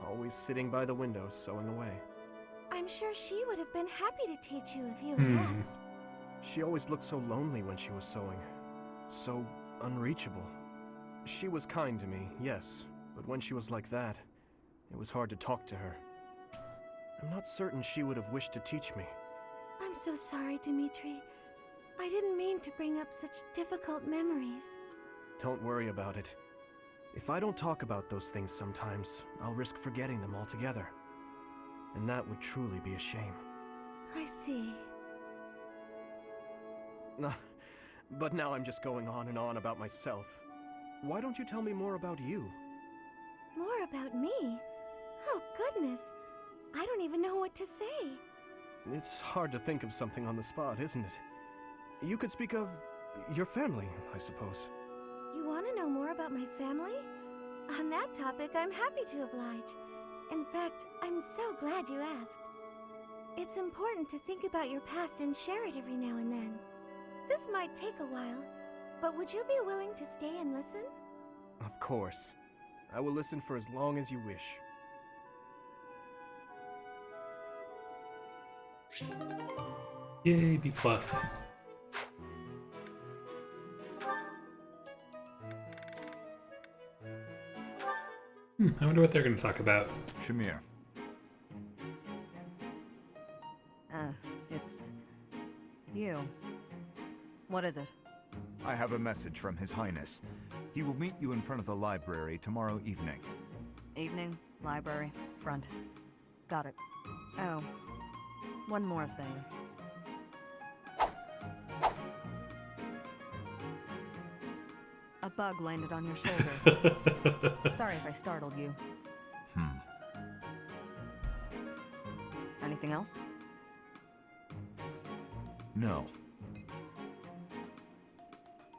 always sitting by the window sewing away. I'm sure she would have been happy to teach you if you had asked. She always looked so lonely when she was sewing. So unreachable. She was kind to me, yes, but when she was like that, it was hard to talk to her. I'm not certain she would have wished to teach me. I'm so sorry, Dimitri. I didn't mean to bring up such difficult memories. Don't worry about it. If I don't talk about those things sometimes, I'll risk forgetting them altogether. And that would truly be a shame. I see. But now I'm just going on and on about myself. Why don't you tell me more about you? More about me? Oh, goodness. I don't even know what to say. It's hard to think of something on the spot, isn't it? You could speak of your family, I suppose. You want to know more about my family? On that topic, I'm happy to oblige. In fact, I'm so glad you asked. It's important to think about your past and share it every now and then. This might take a while, but would you be willing to stay and listen? Of course. I will listen for as long as you wish. Yay, B+. I wonder what they're going to talk about. Shamir. It's... you. What is it? I have a message from His Highness. He will meet you in front of the library tomorrow evening. Evening, library, front. Got it. Oh, one more thing. A bug landed on your shoulder. Sorry if I startled you. Anything else? No.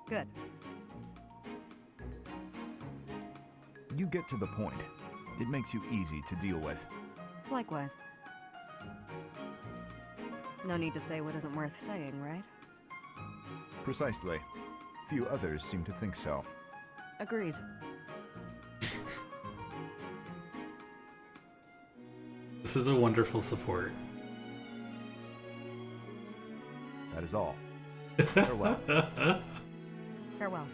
Good. You get to the point. It makes you easy to deal with. Likewise. No need to say what isn't worth saying, right? Precisely. Few others seem to think so. Agreed. This is a wonderful support. That is all. Farewell. Farewell.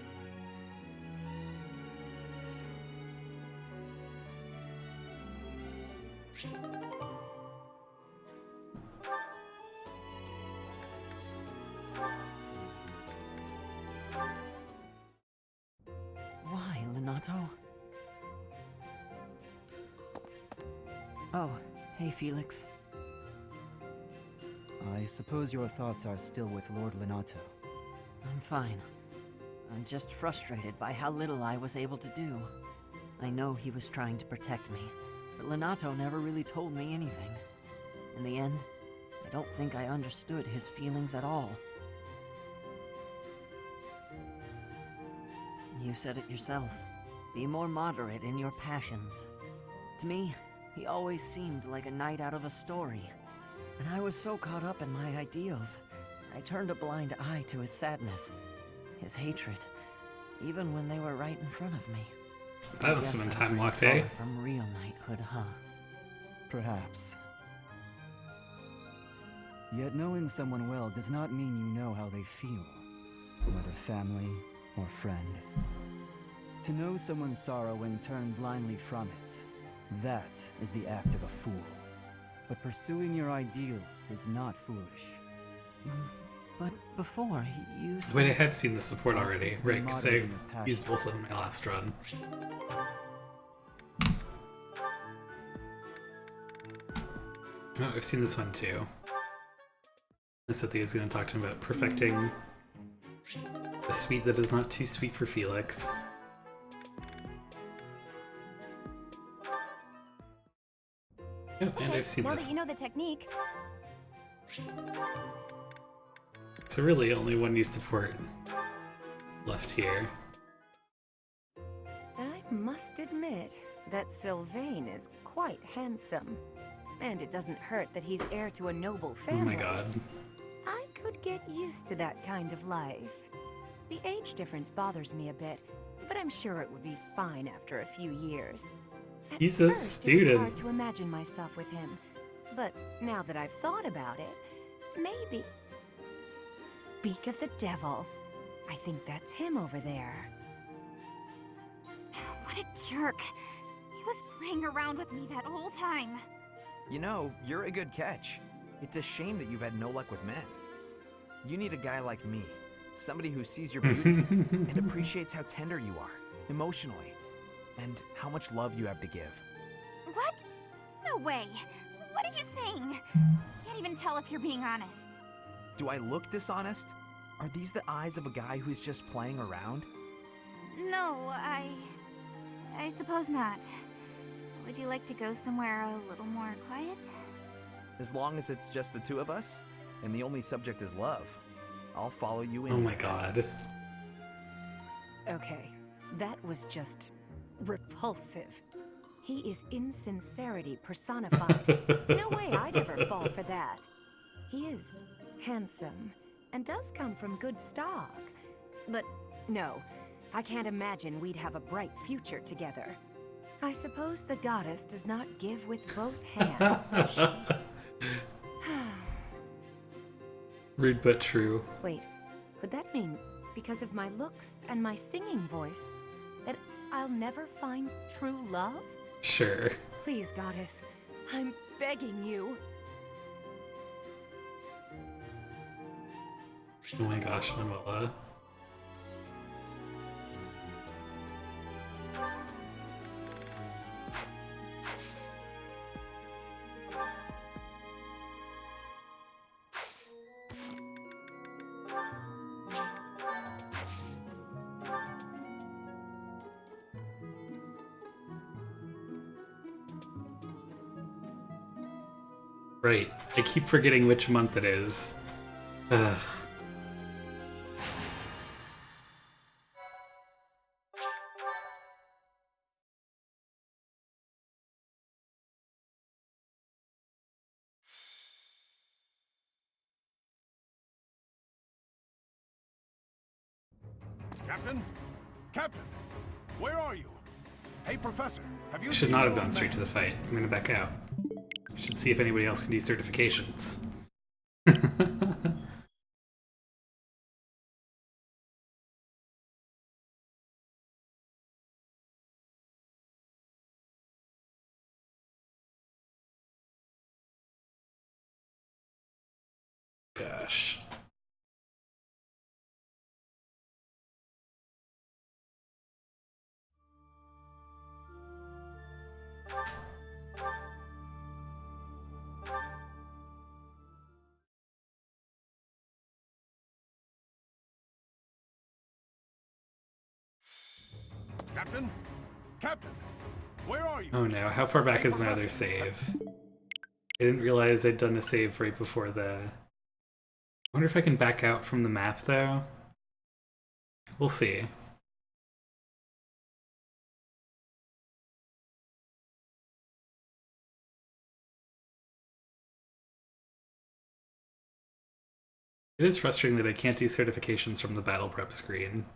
Why, Lenato? Oh, hey, Felix. I suppose your thoughts are still with Lord Lenato. I'm fine. I'm just frustrated by how little I was able to do. I know he was trying to protect me, but Lenato never really told me anything. In the end, I don't think I understood his feelings at all. You said it yourself. Be more moderate in your passions. To me, he always seemed like a knight out of a story. And I was so caught up in my ideals, I turned a blind eye to his sadness, his hatred, even when they were right in front of me. That was some time locked, far eh? from real knighthood, huh? Perhaps. Yet knowing someone well does not mean you know how they feel, whether family or friend. To know someone's sorrow and turn blindly from it, that is the act of a fool. But pursuing your ideals is not foolish. But before, you said... Wait, I had seen the support already. to be Right, because moderate I in your passion. used both of them in my last run. Oh, I've seen this one too. Sethiya is going to talk to him about perfecting a sweet that is not too sweet for Felix. Oh, and I've seen now this. that you know the technique. So really only one new support left here. I must admit that Sylvain is quite handsome. And it doesn't hurt that he's heir to a noble family. Oh my god. I could get used to that kind of life. The age difference bothers me a bit, but I'm sure it would be fine after a few years. At He's a first, it was student. hard to imagine myself with him, but now that I've thought about it, maybe... Speak of the devil. I think that's him over there. What a jerk. He was playing around with me that whole time. You know, you're a good catch. It's a shame that you've had no luck with men. You need a guy like me. Somebody who sees your beauty and appreciates how tender you are, emotionally, and how much love you have to give. What? No way. What are you saying? Can't even tell if you're being honest. Do I look dishonest? Are these the eyes of a guy who's just playing around? No, I suppose not. Would you like to go somewhere a little more quiet? As long as it's just the two of us, and the only subject is love, I'll follow you in. Oh my god. Okay, that was just repulsive. He is insincerity personified. No way I'd ever fall for that. He is handsome and does come from good stock. But no, I can't imagine we'd have a bright future together. I suppose the goddess does not give with both hands, does she? Rude but true. Wait, could that mean, because of my looks and my singing voice, that I'll never find true love? Sure. Please, goddess, I'm begging you. Oh my gosh, Manuela. Right, I keep forgetting which month it is. Ugh. Captain? Captain! Where are you? Hey, Professor, have you I should seen not have the gone old straight man? to the fight. I'm gonna back out. I should see if anybody else can do certifications. Gosh. Captain? Captain! Where are you? Oh no, how far back is my other save? I didn't realize I'd done a save right before the... I wonder if I can back out from the map, though? We'll see. It is frustrating that I can't do certifications from the battle prep screen.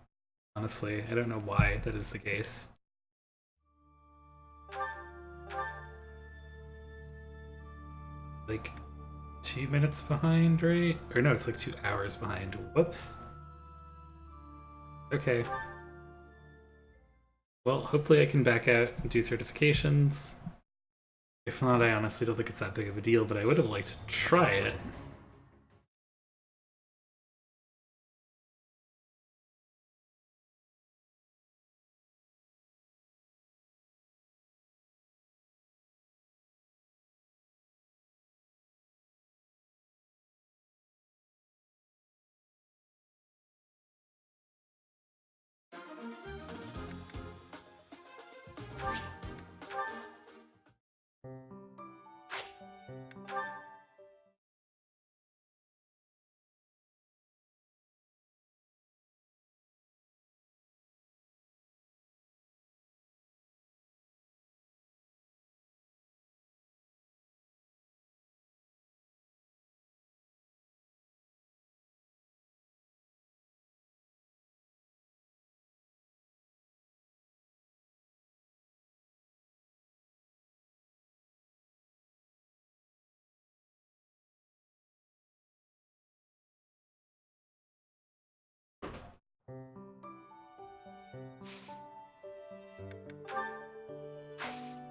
Honestly, I don't know why that is the case. Like 2 minutes behind, right? Or no, it's like 2 hours behind. Whoops. Okay. Well, hopefully I can back out and do certifications. If not, I honestly don't think it's that big of a deal, but I would have liked to try it.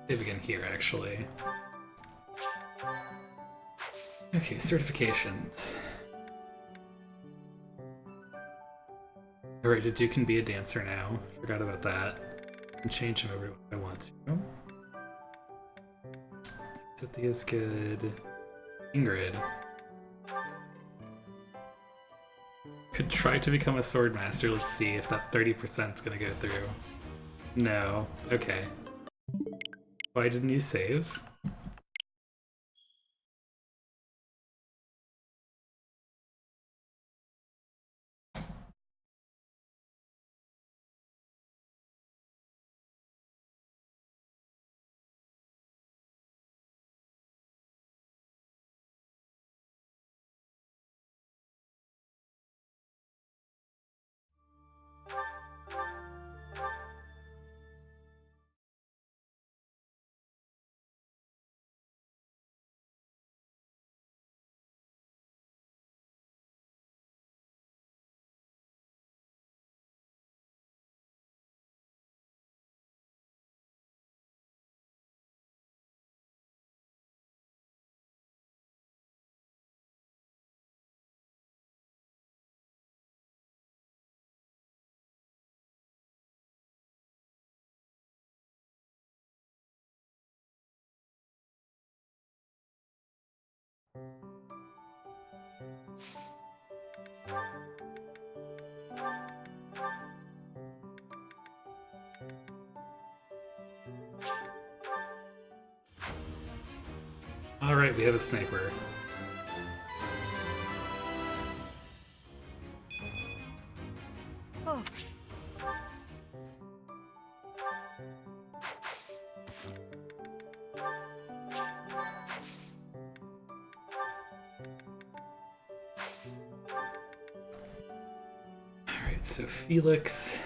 Save again here, actually. Okay, certifications. Alright, Duke can be a dancer now. Forgot about that. And change him over if I want to. Cynthia's good. Ingrid. Could try to become a sword master. Let's see if that 30% is gonna go through. No. Okay. Why didn't you save? Alright, we have a sniper. Oh. Alright, so Felix.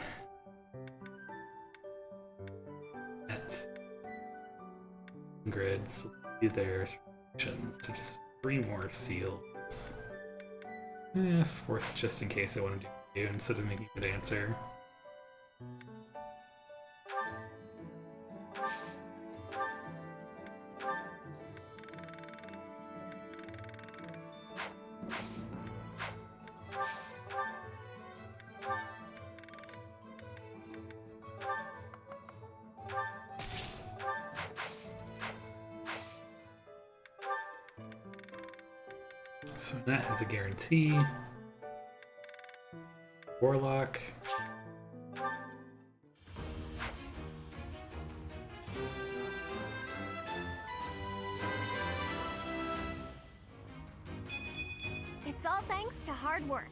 At Ingrid, so do their certifications to just 3 more seals. 4th just in case I want to do instead of making a good answer. So that has a guarantee. Warlock. It's all thanks to hard work.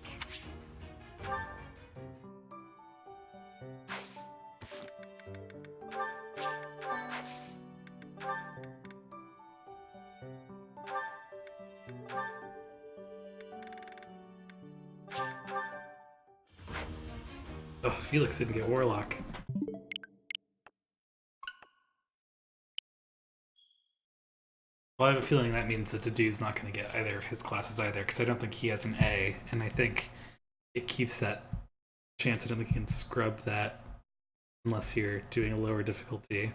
Oh, Felix didn't get Warlock. Well, I have a feeling that means that Dedue's not going to get either of his classes either, because I don't think he has an A, and I think it keeps that chance. I don't think you can scrub that unless you're doing a lower difficulty.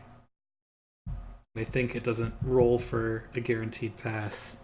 And I think it doesn't roll for a guaranteed pass.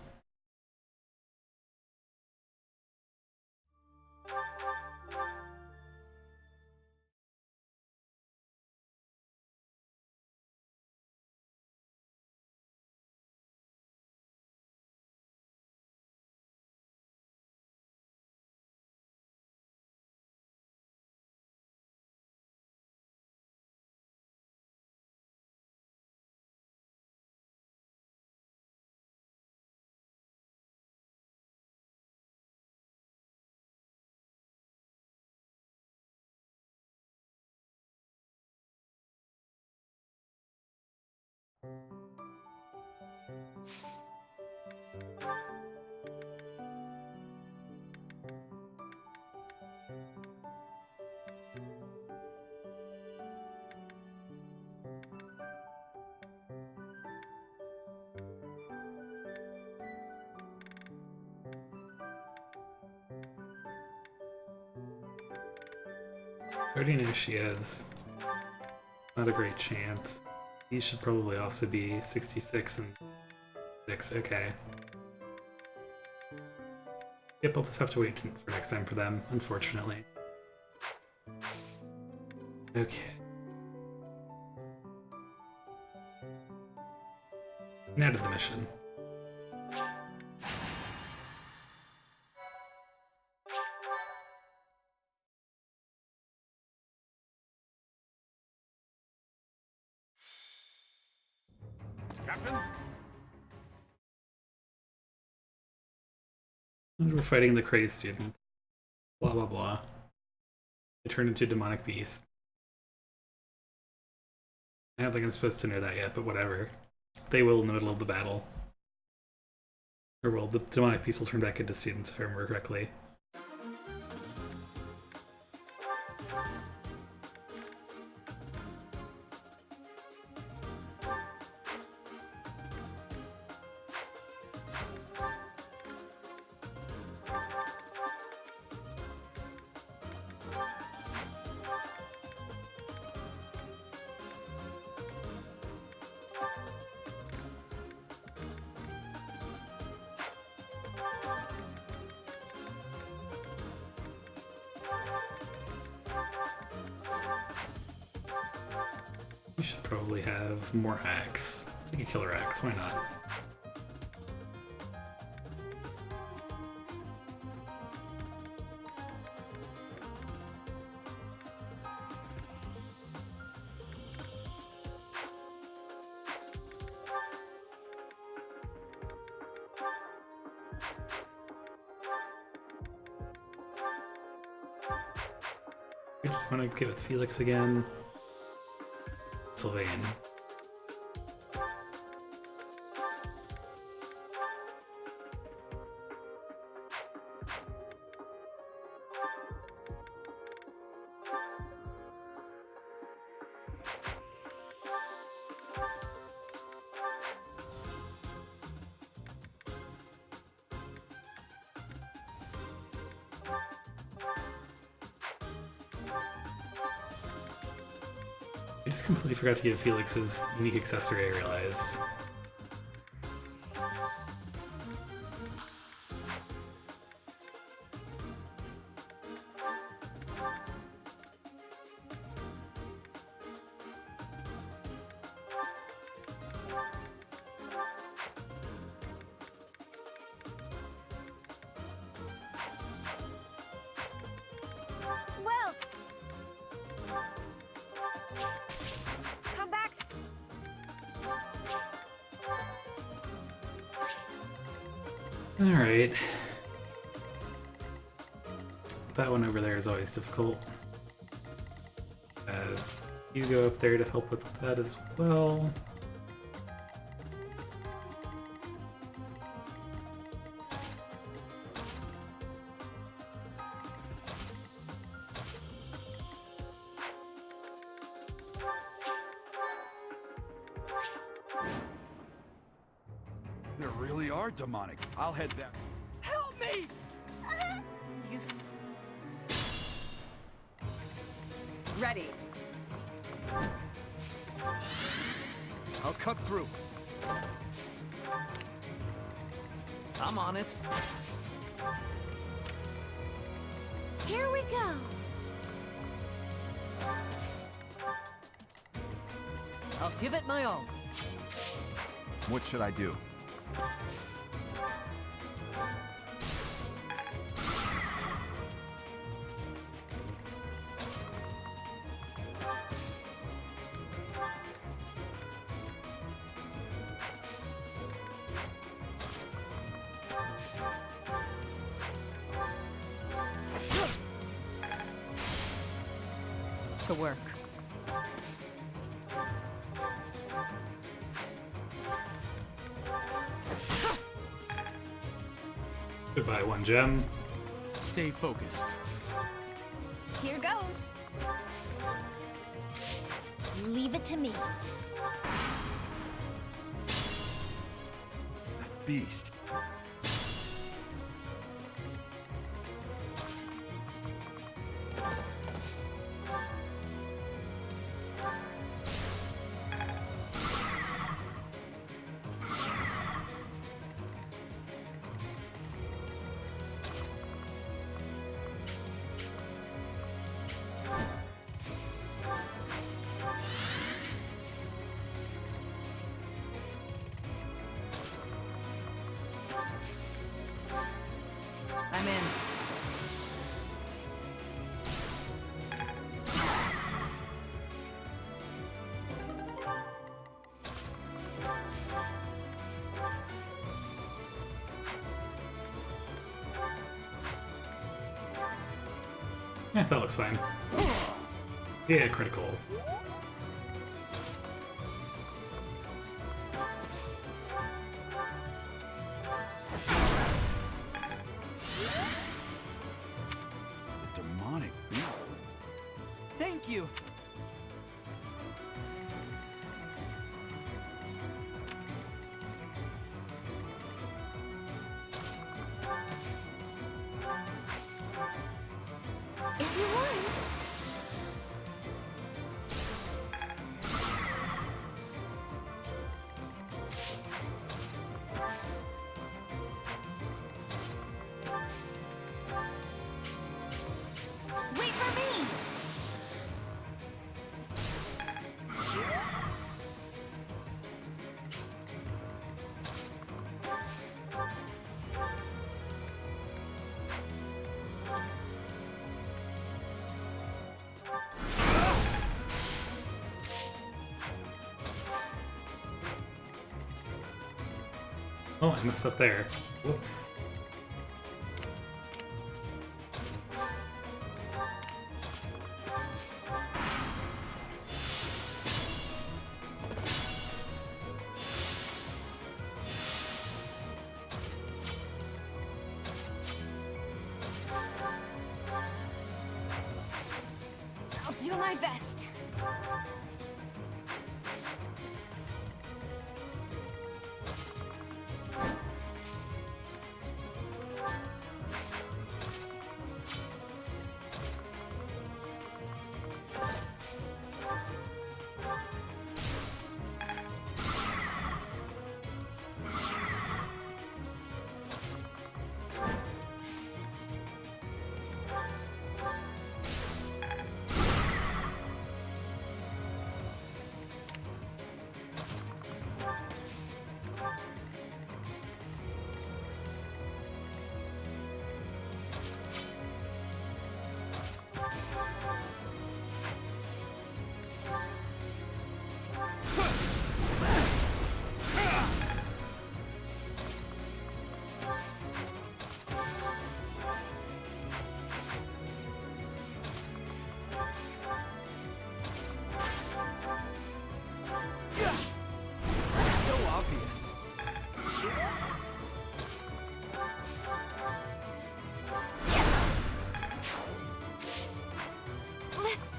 Guardian Uchiha's not a great chance. He should probably also be 66 and 6. Okay. Yep, I'll just have to wait for next time for them, unfortunately. Okay. Now to the mission. Captain? We're fighting the crazed student. Blah blah blah. They turn into demonic beasts. I don't think I'm supposed to know that yet, but whatever. They will in the middle of the battle. Or well, the demonic beasts will turn back into students if I remember correctly. You should probably have more axe. Take a killer axe, why not? I just want to get with Felix again. Sylvain. I just completely forgot to give Felix his unique accessory, I realized. Alright. That one over there is always difficult. You go up there to help with that as well. There really are demonic. I'll head that. Help me! Ready. I'll cut through. I'm on it. Here we go. I'll give it my all. What should I do? To work. Goodbye, one gem. Stay focused. Here goes. Leave it to me. Beast. I'm in. Yeah, that looks fine. Yeah, critical. Demonic beast. Thank you. If you want. Wait for me! Oh, I messed up there. Whoops. I'll do my best.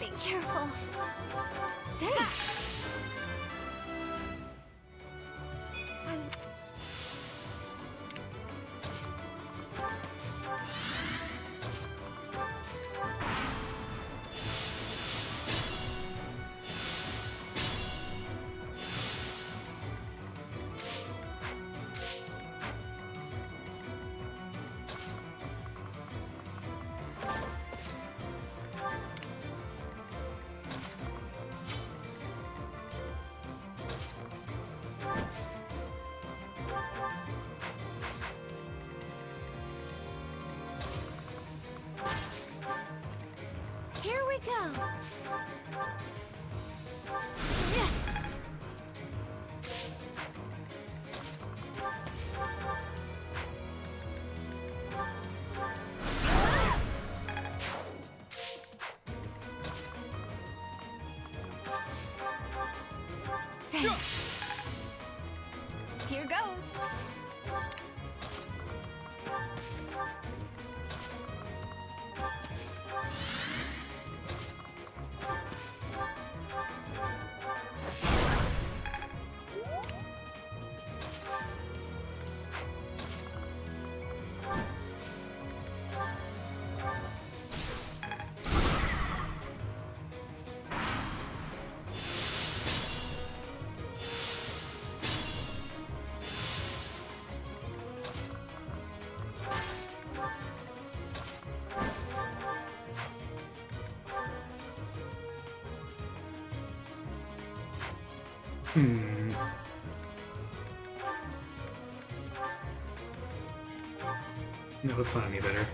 Be careful. Thanks. Here we go. Thanks. Here goes. No, it's not any better.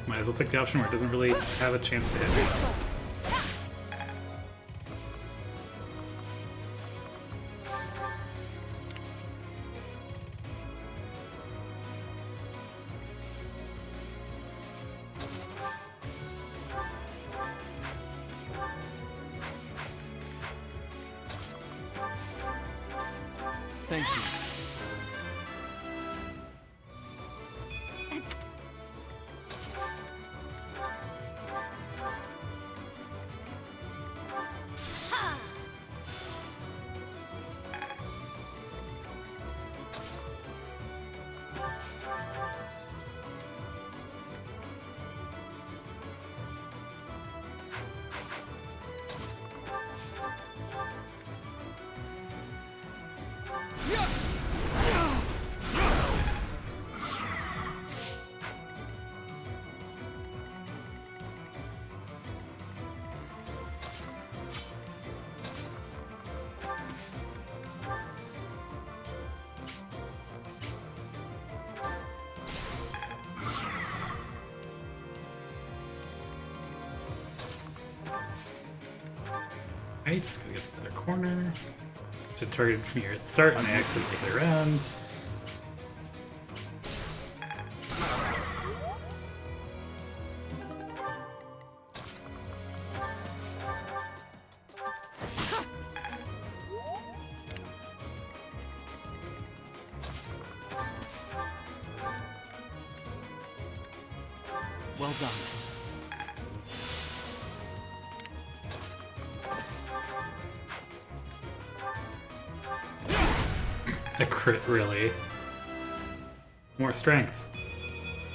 Might as well take the option where it doesn't really have a chance to hit me. Thank you. I just gotta get to the other corner. To target from here at the start, and I accidentally hit around. Well done. A crit, really. More strength.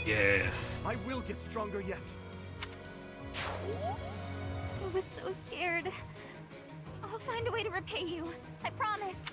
Yes. I will get stronger yet. I was so scared. I'll find a way to repay you. I promise.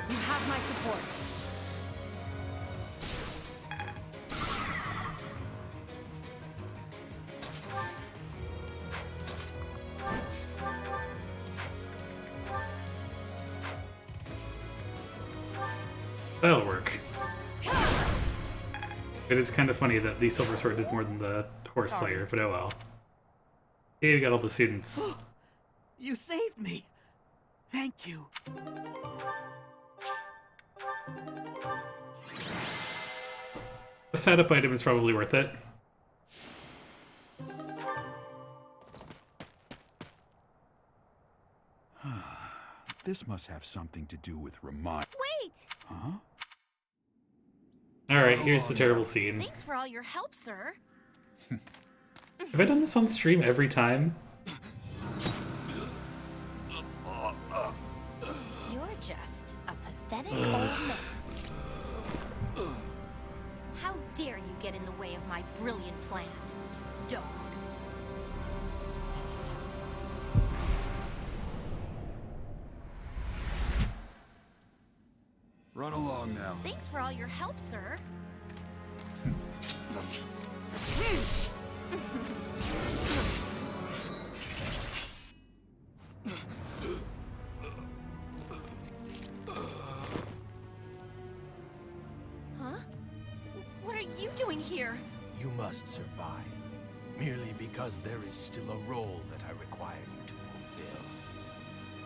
You have my support. That'll work. It is kind of funny that the Silver Sword did more than the Horse Slayer, but oh well. Hey, we got all the students. You saved me! Thank you. The setup item is probably worth it. This must have something to do with remind. Wait! Huh? Alright, here's the terrible scene. Thanks for all your help, sir. Have I done this on stream every time? You're just a pathetic old man. How dare you get in the way of my brilliant plan, dog? Run along now. Thanks for all your help, sir. Huh? What are you doing here? You must survive, merely because there is still a role that I require you to fulfill.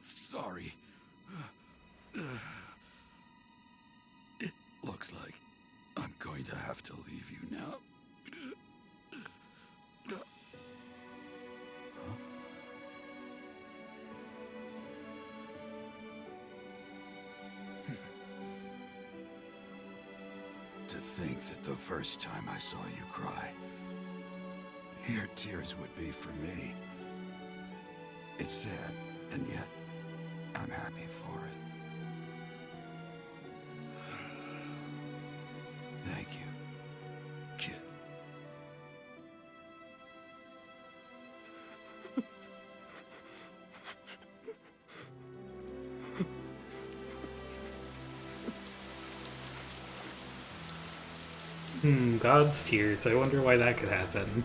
Sorry. It looks like I'm going to have to leave you now. To think that the first time I saw you cry, your tears would be for me. It's sad, and yet I'm happy for it. Thank you, kid. God's tears. I wonder why that could happen.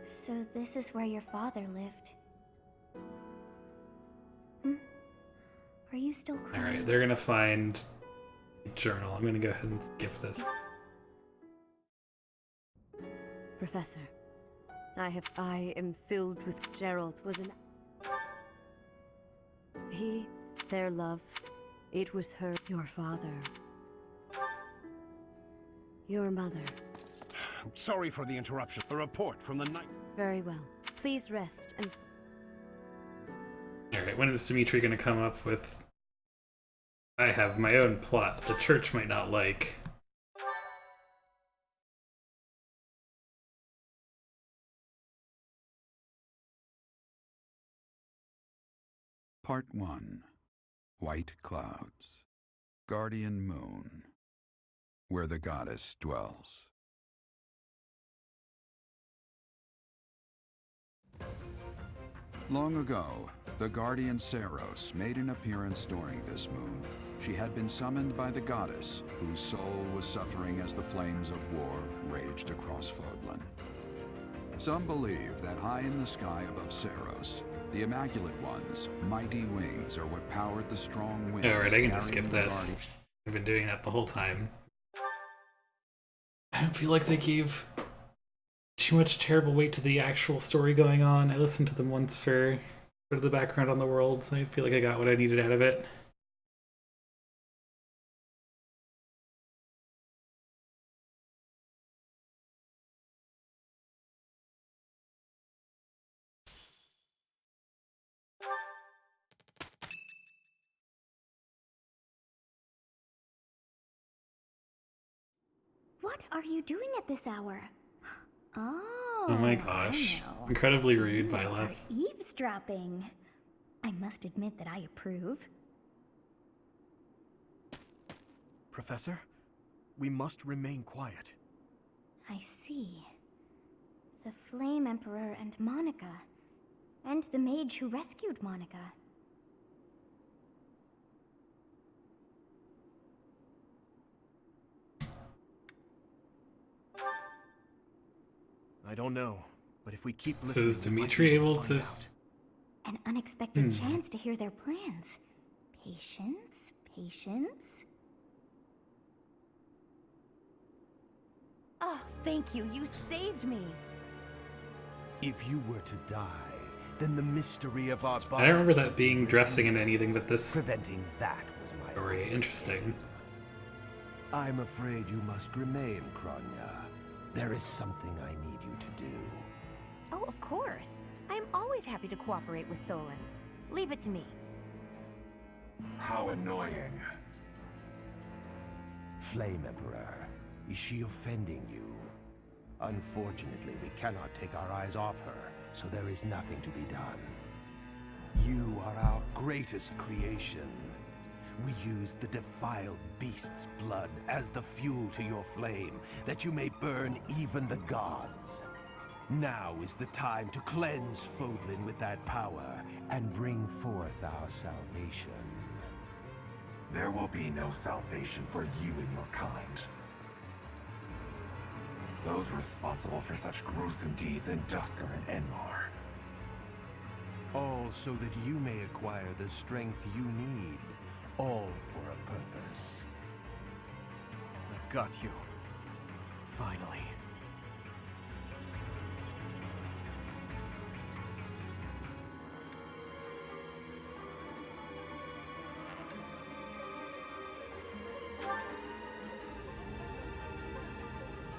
So this is where your father lived. Hmm? Are you still crying? Alright, they're gonna find a journal. I'm gonna go ahead and skip this. Professor, I am filled with Gerald was an... He, their love, it was her, your father, your mother. Sorry for the interruption. A report from the night. Very well. Please rest and... Alright, when is Dimitri gonna come up with... I have my own plot the church might not like. Part 1. White Clouds. Guardian Moon. Where the goddess dwells. Long ago, the guardian Seiros made an appearance during this moon. She had been summoned by the goddess, whose soul was suffering as the flames of war raged across Fodlan. Some believe that high in the sky above Seiros, the Immaculate One's mighty wings are what powered the strong winds. Alright, I can just skip carrying the this. guardian- I've been doing that the whole time. I don't feel like they gave too much terrible weight to the actual story going on. I listened to them once for sort of the background on the world, so I feel like I got what I needed out of it. What are you doing at this hour? Oh, Oh my gosh. I know. Incredibly rude, You are Violet. eavesdropping. I must admit that I approve. Professor, we must remain quiet. I see. The Flame Emperor and Monica. And the mage who rescued Monica. I don't know, but if we keep So listening, is we might Dimitri be able find to? out. An unexpected chance to hear their plans. Patience, patience. Oh, thank you. You saved me. If you were to die, then the mystery of our bodies I don't remember that would be being dressing in revealed. anything but this Preventing that was my story. goal. Interesting. I'm afraid you must remain, Kronya. There is something I need you to do. Oh, of course. I am always happy to cooperate with Solon. Leave it to me. How annoying. Flame Emperor, is she offending you? Unfortunately, we cannot take our eyes off her, so there is nothing to be done. You are our greatest creation. We use the defiled beast's blood as the fuel to your flame, that you may burn even the gods. Now is the time to cleanse Fodlan with that power and bring forth our salvation. There will be no salvation for you and your kind. Those responsible for such gruesome deeds in Duscur and Enmar. All so that you may acquire the strength you need, all for a purpose. I've got you. Finally.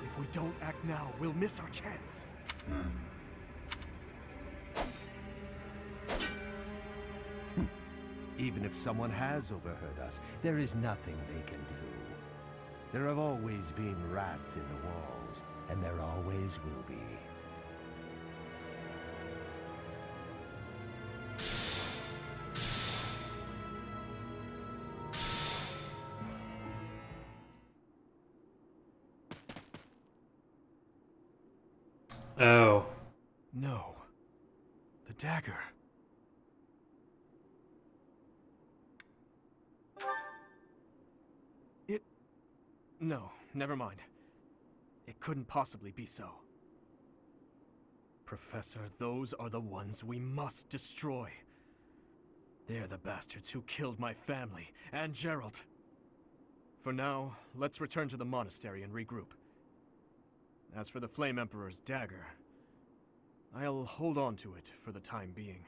If we don't act now, we'll miss our chance. Even if someone has overheard us, there is nothing they can do. There have always been rats in the walls, and there always will be. Oh. No. The dagger. No, never mind. It couldn't possibly be so. Professor, those are the ones we must destroy. They're the bastards who killed my family, and Gerald. For now, let's return to the monastery and regroup. As for the Flame Emperor's dagger, I'll hold on to it for the time being.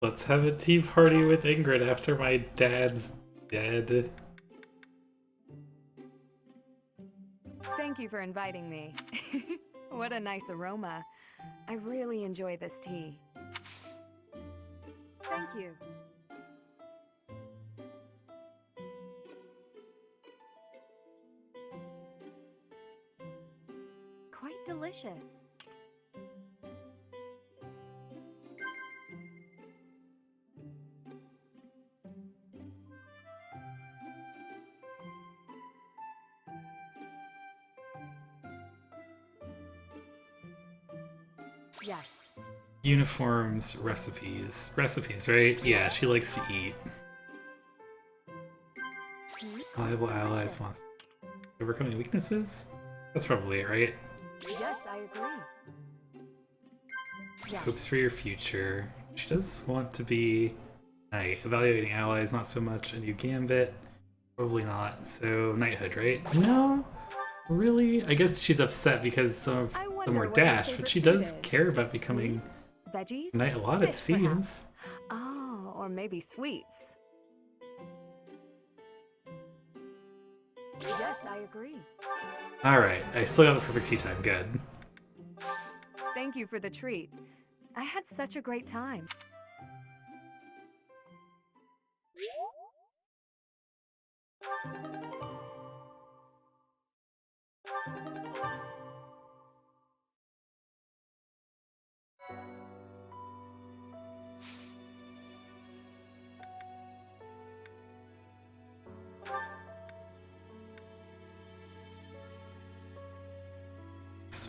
Let's have a tea party with Ingrid after my dad's dead. Thank you for inviting me. What a nice aroma. I really enjoy this tea. Thank you. Quite delicious. Yes. Uniforms, recipes. Recipes, right? Yeah, she likes to eat. Viable allies want overcoming weaknesses? That's probably it, right? Yes, I agree. Yes. Hopes for your future. She does want to be knight. Evaluating allies, not so much. A new gambit? Probably not. So, knighthood, right? No? Really? I guess she's upset because some of them were dashed, but she does care about becoming Veggies? knight a lot, it Fish, seems. perhaps. Oh, or maybe sweets. Yes, I agree. Alright, I still got the perfect tea time. Good. Thank you for the treat. I had such a great time.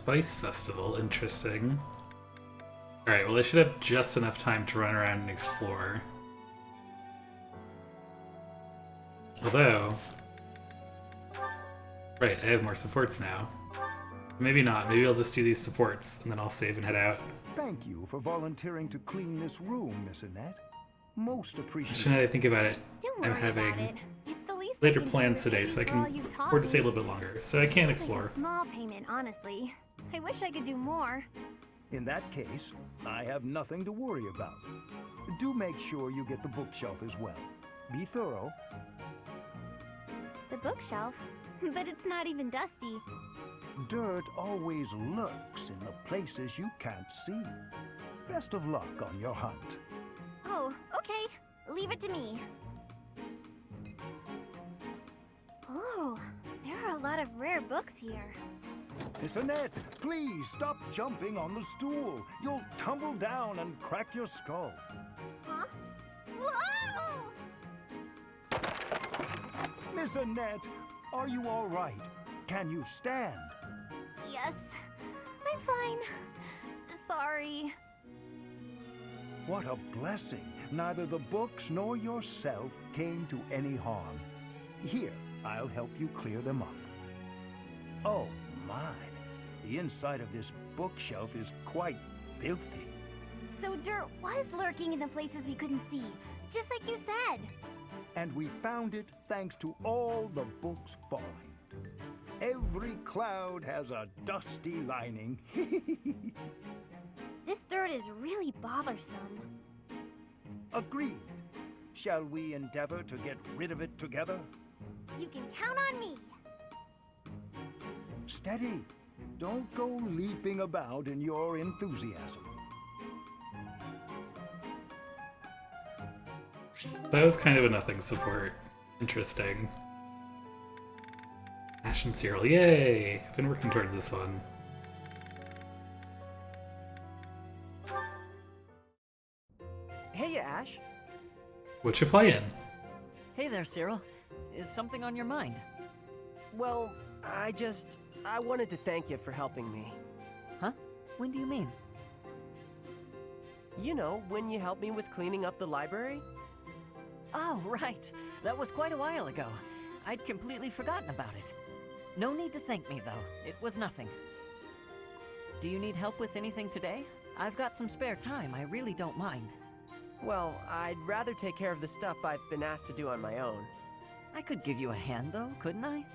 Spice Festival. Interesting. Alright, well I should have just enough time to run around and explore. Although... Right, I have more supports now. Maybe not. Maybe I'll just do these supports, and then I'll save and head out. Thank you for volunteering to clean this room, Miss Annette. Most appreciated. Actually, now that I think about it, Don't I'm worry having about it. It's the least later I can plans do to today, pay so I you for all can you've taught afford to stay a me. little bit longer. So I can't Seems like explore. a small payment, honestly. I wish I could do more. In that case, I have nothing to worry about. Do make sure you get the bookshelf as well. Be thorough. The bookshelf? But it's not even dusty. Dirt always lurks in the places you can't see. Best of luck on your hunt. Oh, okay. Leave it to me. Oh, there are a lot of rare books here. Miss Annette, please stop jumping on the stool. You'll tumble down and crack your skull. Huh? Whoa! Miss Annette, are you all right? Can you stand? Yes, I'm fine. Sorry. What a blessing. Neither the books nor yourself came to any harm. Here, I'll help you clear them up. Oh, my. The inside of this bookshelf is quite filthy. So dirt was lurking in the places we couldn't see, just like you said. And we found it thanks to all the books falling. Every cloud has a dusty lining. This dirt is really bothersome. Agreed. Shall we endeavor to get rid of it together? You can count on me. Steady. Don't go leaping about in your enthusiasm. That was kind of a nothing support. Interesting. Ash and Cyril, yay! I've been working towards this one. Hey, Ash. What you playing? Hey there, Cyril. Is something on your mind? Well, I wanted to thank you for helping me. Huh? When do you mean? You know, when you helped me with cleaning up the library? Oh, right. That was quite a while ago. I'd completely forgotten about it. No need to thank me, though. It was nothing. Do you need help with anything today? I've got some spare time. I really don't mind. Well, I'd rather take care of the stuff I've been asked to do on my own. I could give you a hand, though, couldn't I?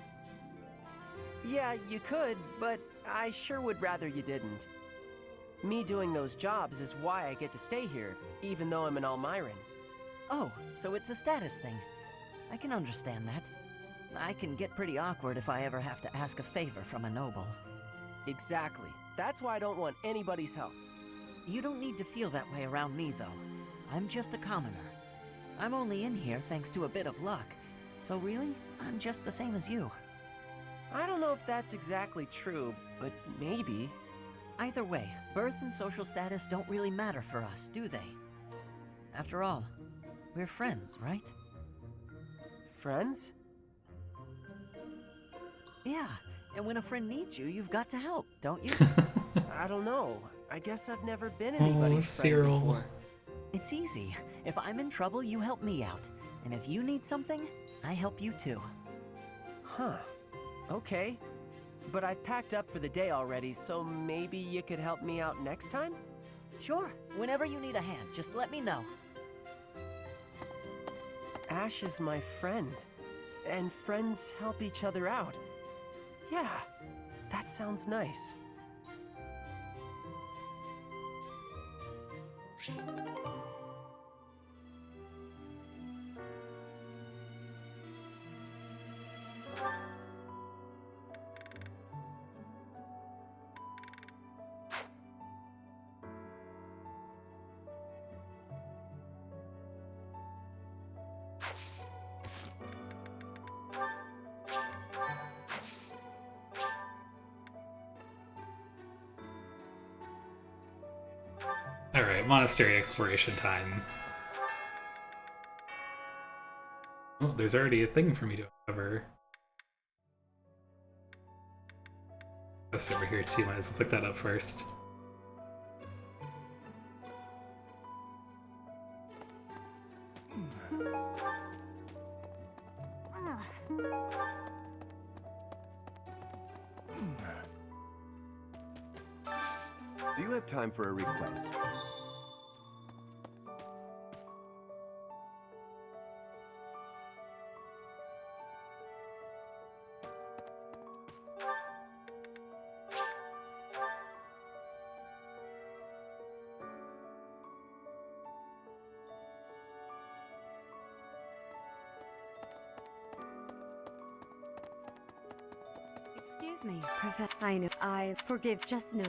Yeah, you could, but I sure would rather you didn't. Me doing those jobs is why I get to stay here, even though I'm an Almyran. Oh, so it's a status thing. I can understand that. I can get pretty awkward if I ever have to ask a favor from a noble. Exactly. That's why I don't want anybody's help. You don't need to feel that way around me, though. I'm just a commoner. I'm only in here thanks to a bit of luck. So really, I'm just the same as you. I don't know if that's exactly true, but maybe. Either way, birth and social status don't really matter for us, do they? After all, we're friends, right? Friends? Yeah, and when a friend needs you, you've got to help, don't you? I don't know. I guess I've never been anybody's friend Cyril. before. It's easy. If I'm in trouble, you help me out. And if you need something, I help you too. Huh. Okay. But I've packed up for the day already, so maybe you could help me out next time? Sure. Whenever you need a hand, just let me know. Ash is my friend. And friends help each other out. Yeah, that sounds nice. Alright, monastery exploration time. Oh, there's already a thing for me to cover. That's over here too, might as well pick that up first. Do you have time for a request? Excuse me, I know. I forgive. Just know.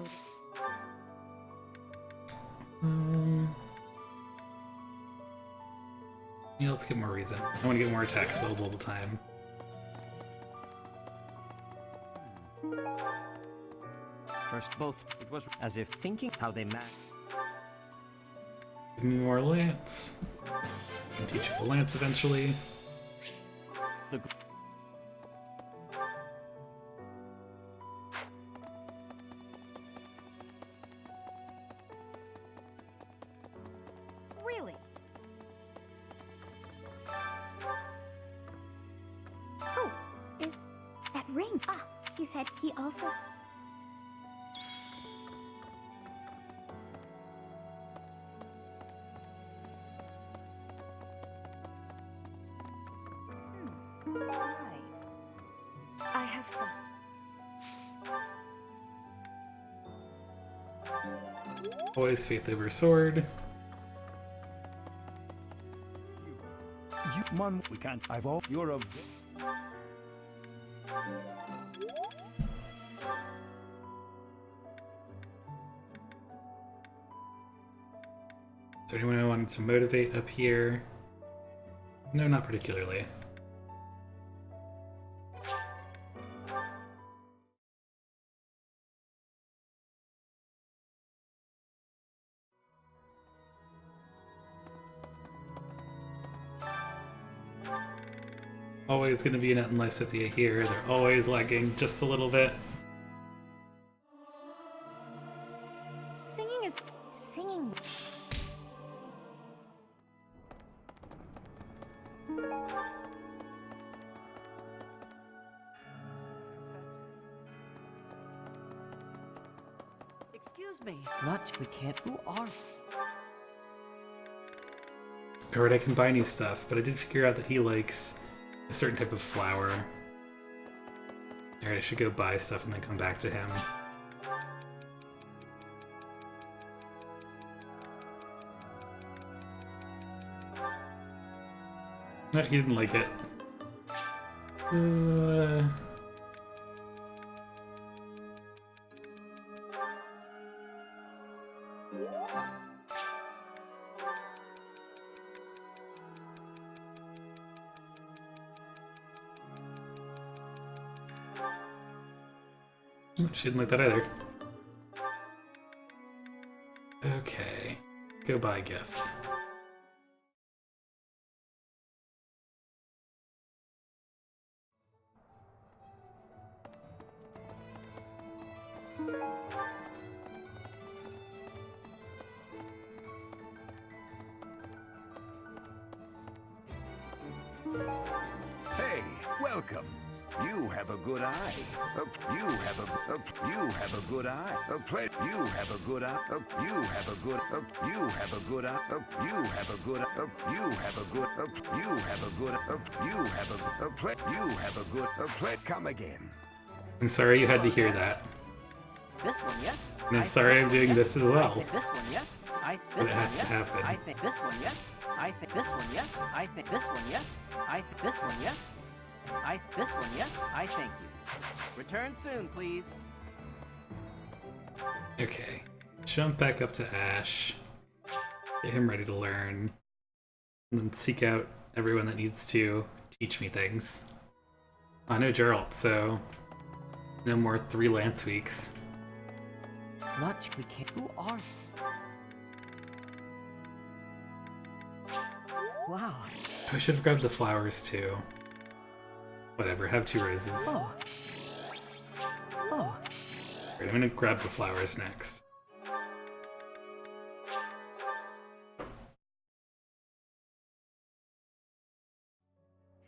Yeah, let's get more reason. I want to get more attack spells all the time. First, both. It was as if thinking how they match. Give me more lance. I can teach you the lance eventually. Really? Oh, is that ring? Ah, he said he also. Right. I have some. Always faith over sword. You, man, we can't. I've all. You're a. Is there anyone I wanted to motivate up here? No, not particularly. Always going to be an Ettenly Scythia here. They're always lagging just a little bit. Singing is. Singing. Excuse me. Not, we can't. Who are? Alright, I can buy new stuff, but I did figure out that he likes a certain type of flower. Alright, I should go buy stuff and then come back to him. No, he didn't like it. She didn't like that either. Okay. Go buy gifts. Hey, welcome. You have a good eye. You have a good eye. You have a good eye. You have a good. You have a good eye. You have a good. You have a good. You have a good. You have a. You have a good. Come again. I'm sorry you had to hear that. This one, yes. And I'm sorry I'm doing this as well. This one, yes. But it has to happen. I think this one, yes. I think this one, yes. I think this one, yes. I think this one, yes. This one, yes. I thank you. Return soon, please. Okay. Jump back up to Ash. Get him ready to learn. And then seek out everyone that needs to teach me things. I know Geralt, so no more 3 Lance weeks. Much we can't. Who are? Wow. I should have grabbed the flowers too. Whatever, have 2 roses. Oh. Oh. I'm gonna grab the flowers next.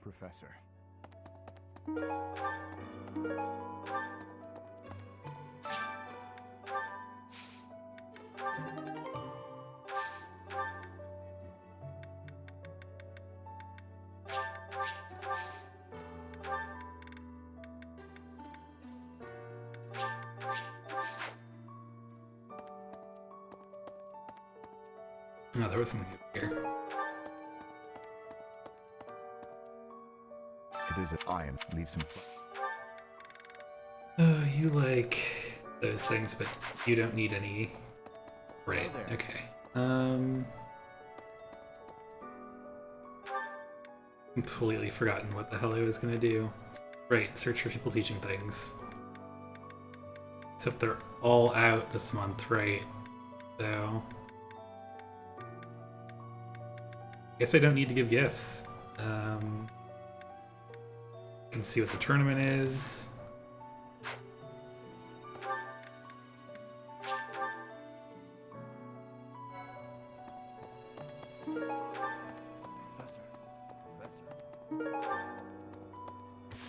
Professor. Oh, there was something here. It is an iron. Leave some. Oh, you like those things, but you don't need any. Right. Okay. Completely forgotten what the hell I was gonna do. Right. Search for people teaching things. Except they're all out this month, right? So. Guess I don't need to give gifts. Can see what the tournament is.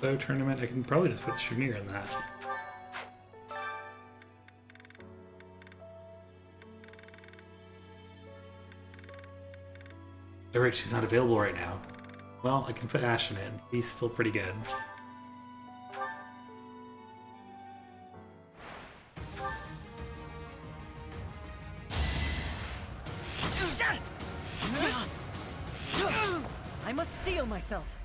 So tournament, I can probably just put Shamir in that. Alright, she's not available right now. Well, I can put Ashen in. He's still pretty good. I must steel myself.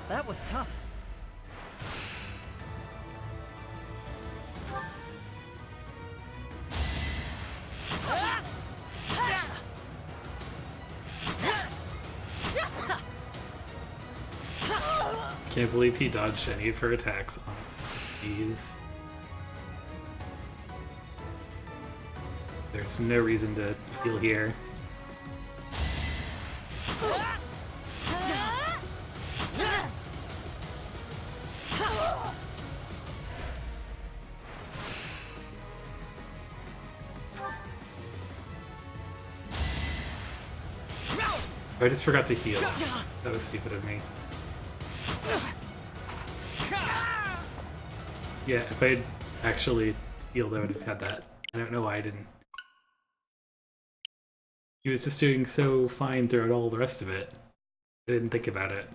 That was tough. Can't believe he dodged any of her attacks. Oh, jeez. There's no reason to heal here. I just forgot to heal. That was stupid of me. Yeah, if I'd actually healed, I would have had that. I don't know why I didn't. He was just doing so fine throughout all the rest of it. I didn't think about it.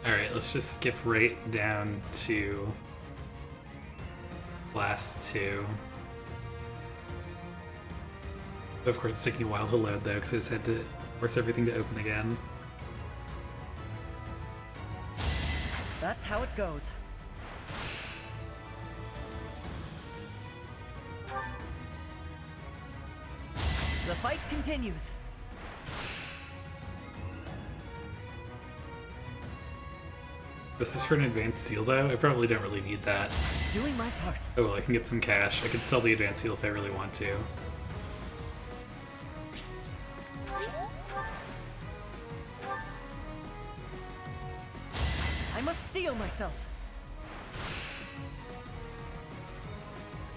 Alright, let's just skip right down to last two. Of course, it's taking a while to load though, because I just had to force everything to open again. That's how it goes. The fight continues. This is for an advanced seal though? I probably don't really need that. Doing my part. Oh well, I can get some cash. I can sell the advanced seal if I really want to. I must steel myself.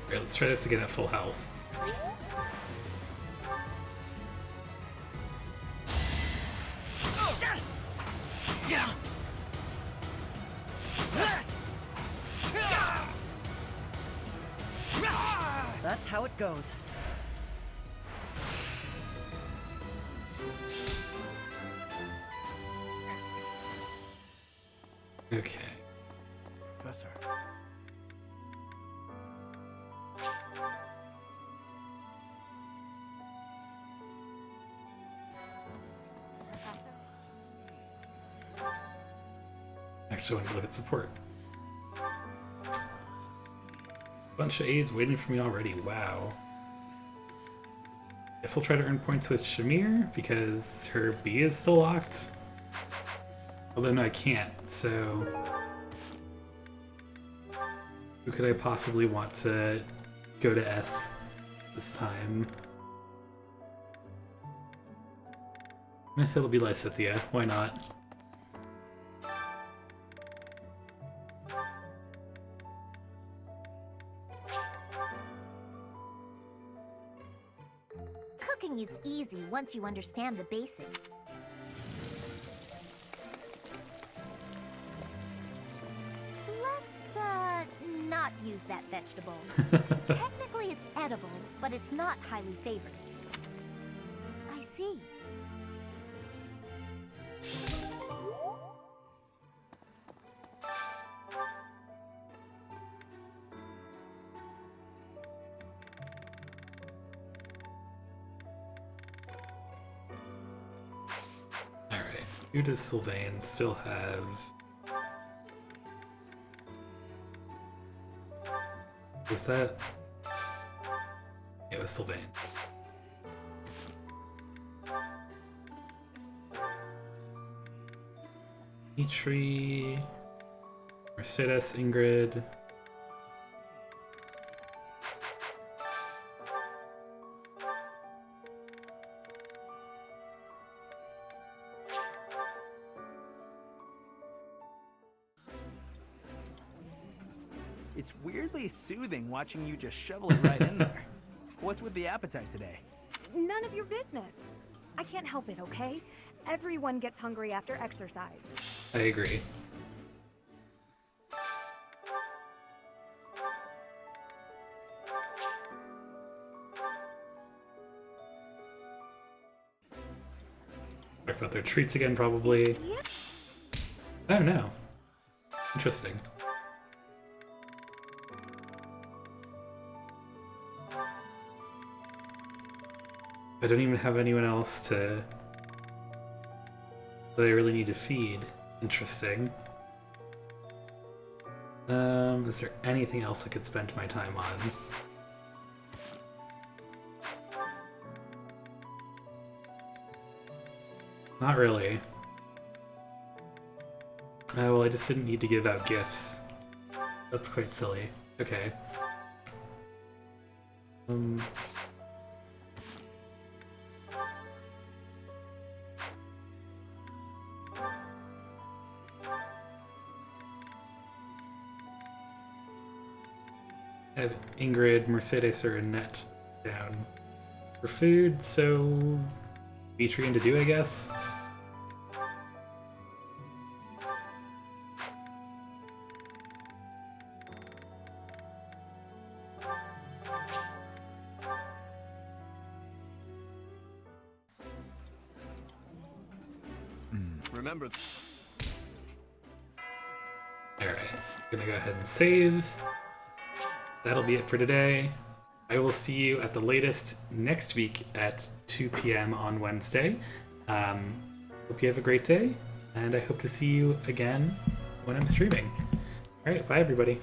Alright, let's try this again at full health. That's how it goes. Okay. Professor. Actually, I want to look at support. Bunch of A's waiting for me already. Wow. Guess I'll try to earn points with Shamir because her B is still locked. Although no, I can't. So who could I possibly want to go to S this time? It'll be Lysithea. Why not? Cooking is easy once you understand the basic. Let's, not use that vegetable. Technically it's edible, but it's not highly favored. I see. Alright, who does Sylvain still have? Was that? Yeah, it was Sylvain. Mitri, Mercedes, Ingrid. It's weirdly soothing watching you just shovel it right in there. What's with the appetite today? None of your business. I can't help it, okay? Everyone gets hungry after exercise. I agree. Talk about their treats again, probably. Oh no. Interesting. I don't even have anyone else that I really need to feed. Interesting. Is there anything else I could spend my time on? Not really. Well, I just didn't need to give out gifts. That's quite silly. Okay. I have Ingrid, Mercedes, or Annette down for food, so Mitri and Dedue, I guess. Remember. Alright, gonna go ahead and save. That'll be it for today. I will see you at the latest next week at 2 p.m. on Wednesday. Hope you have a great day, and I hope to see you again when I'm streaming. Alright, bye everybody.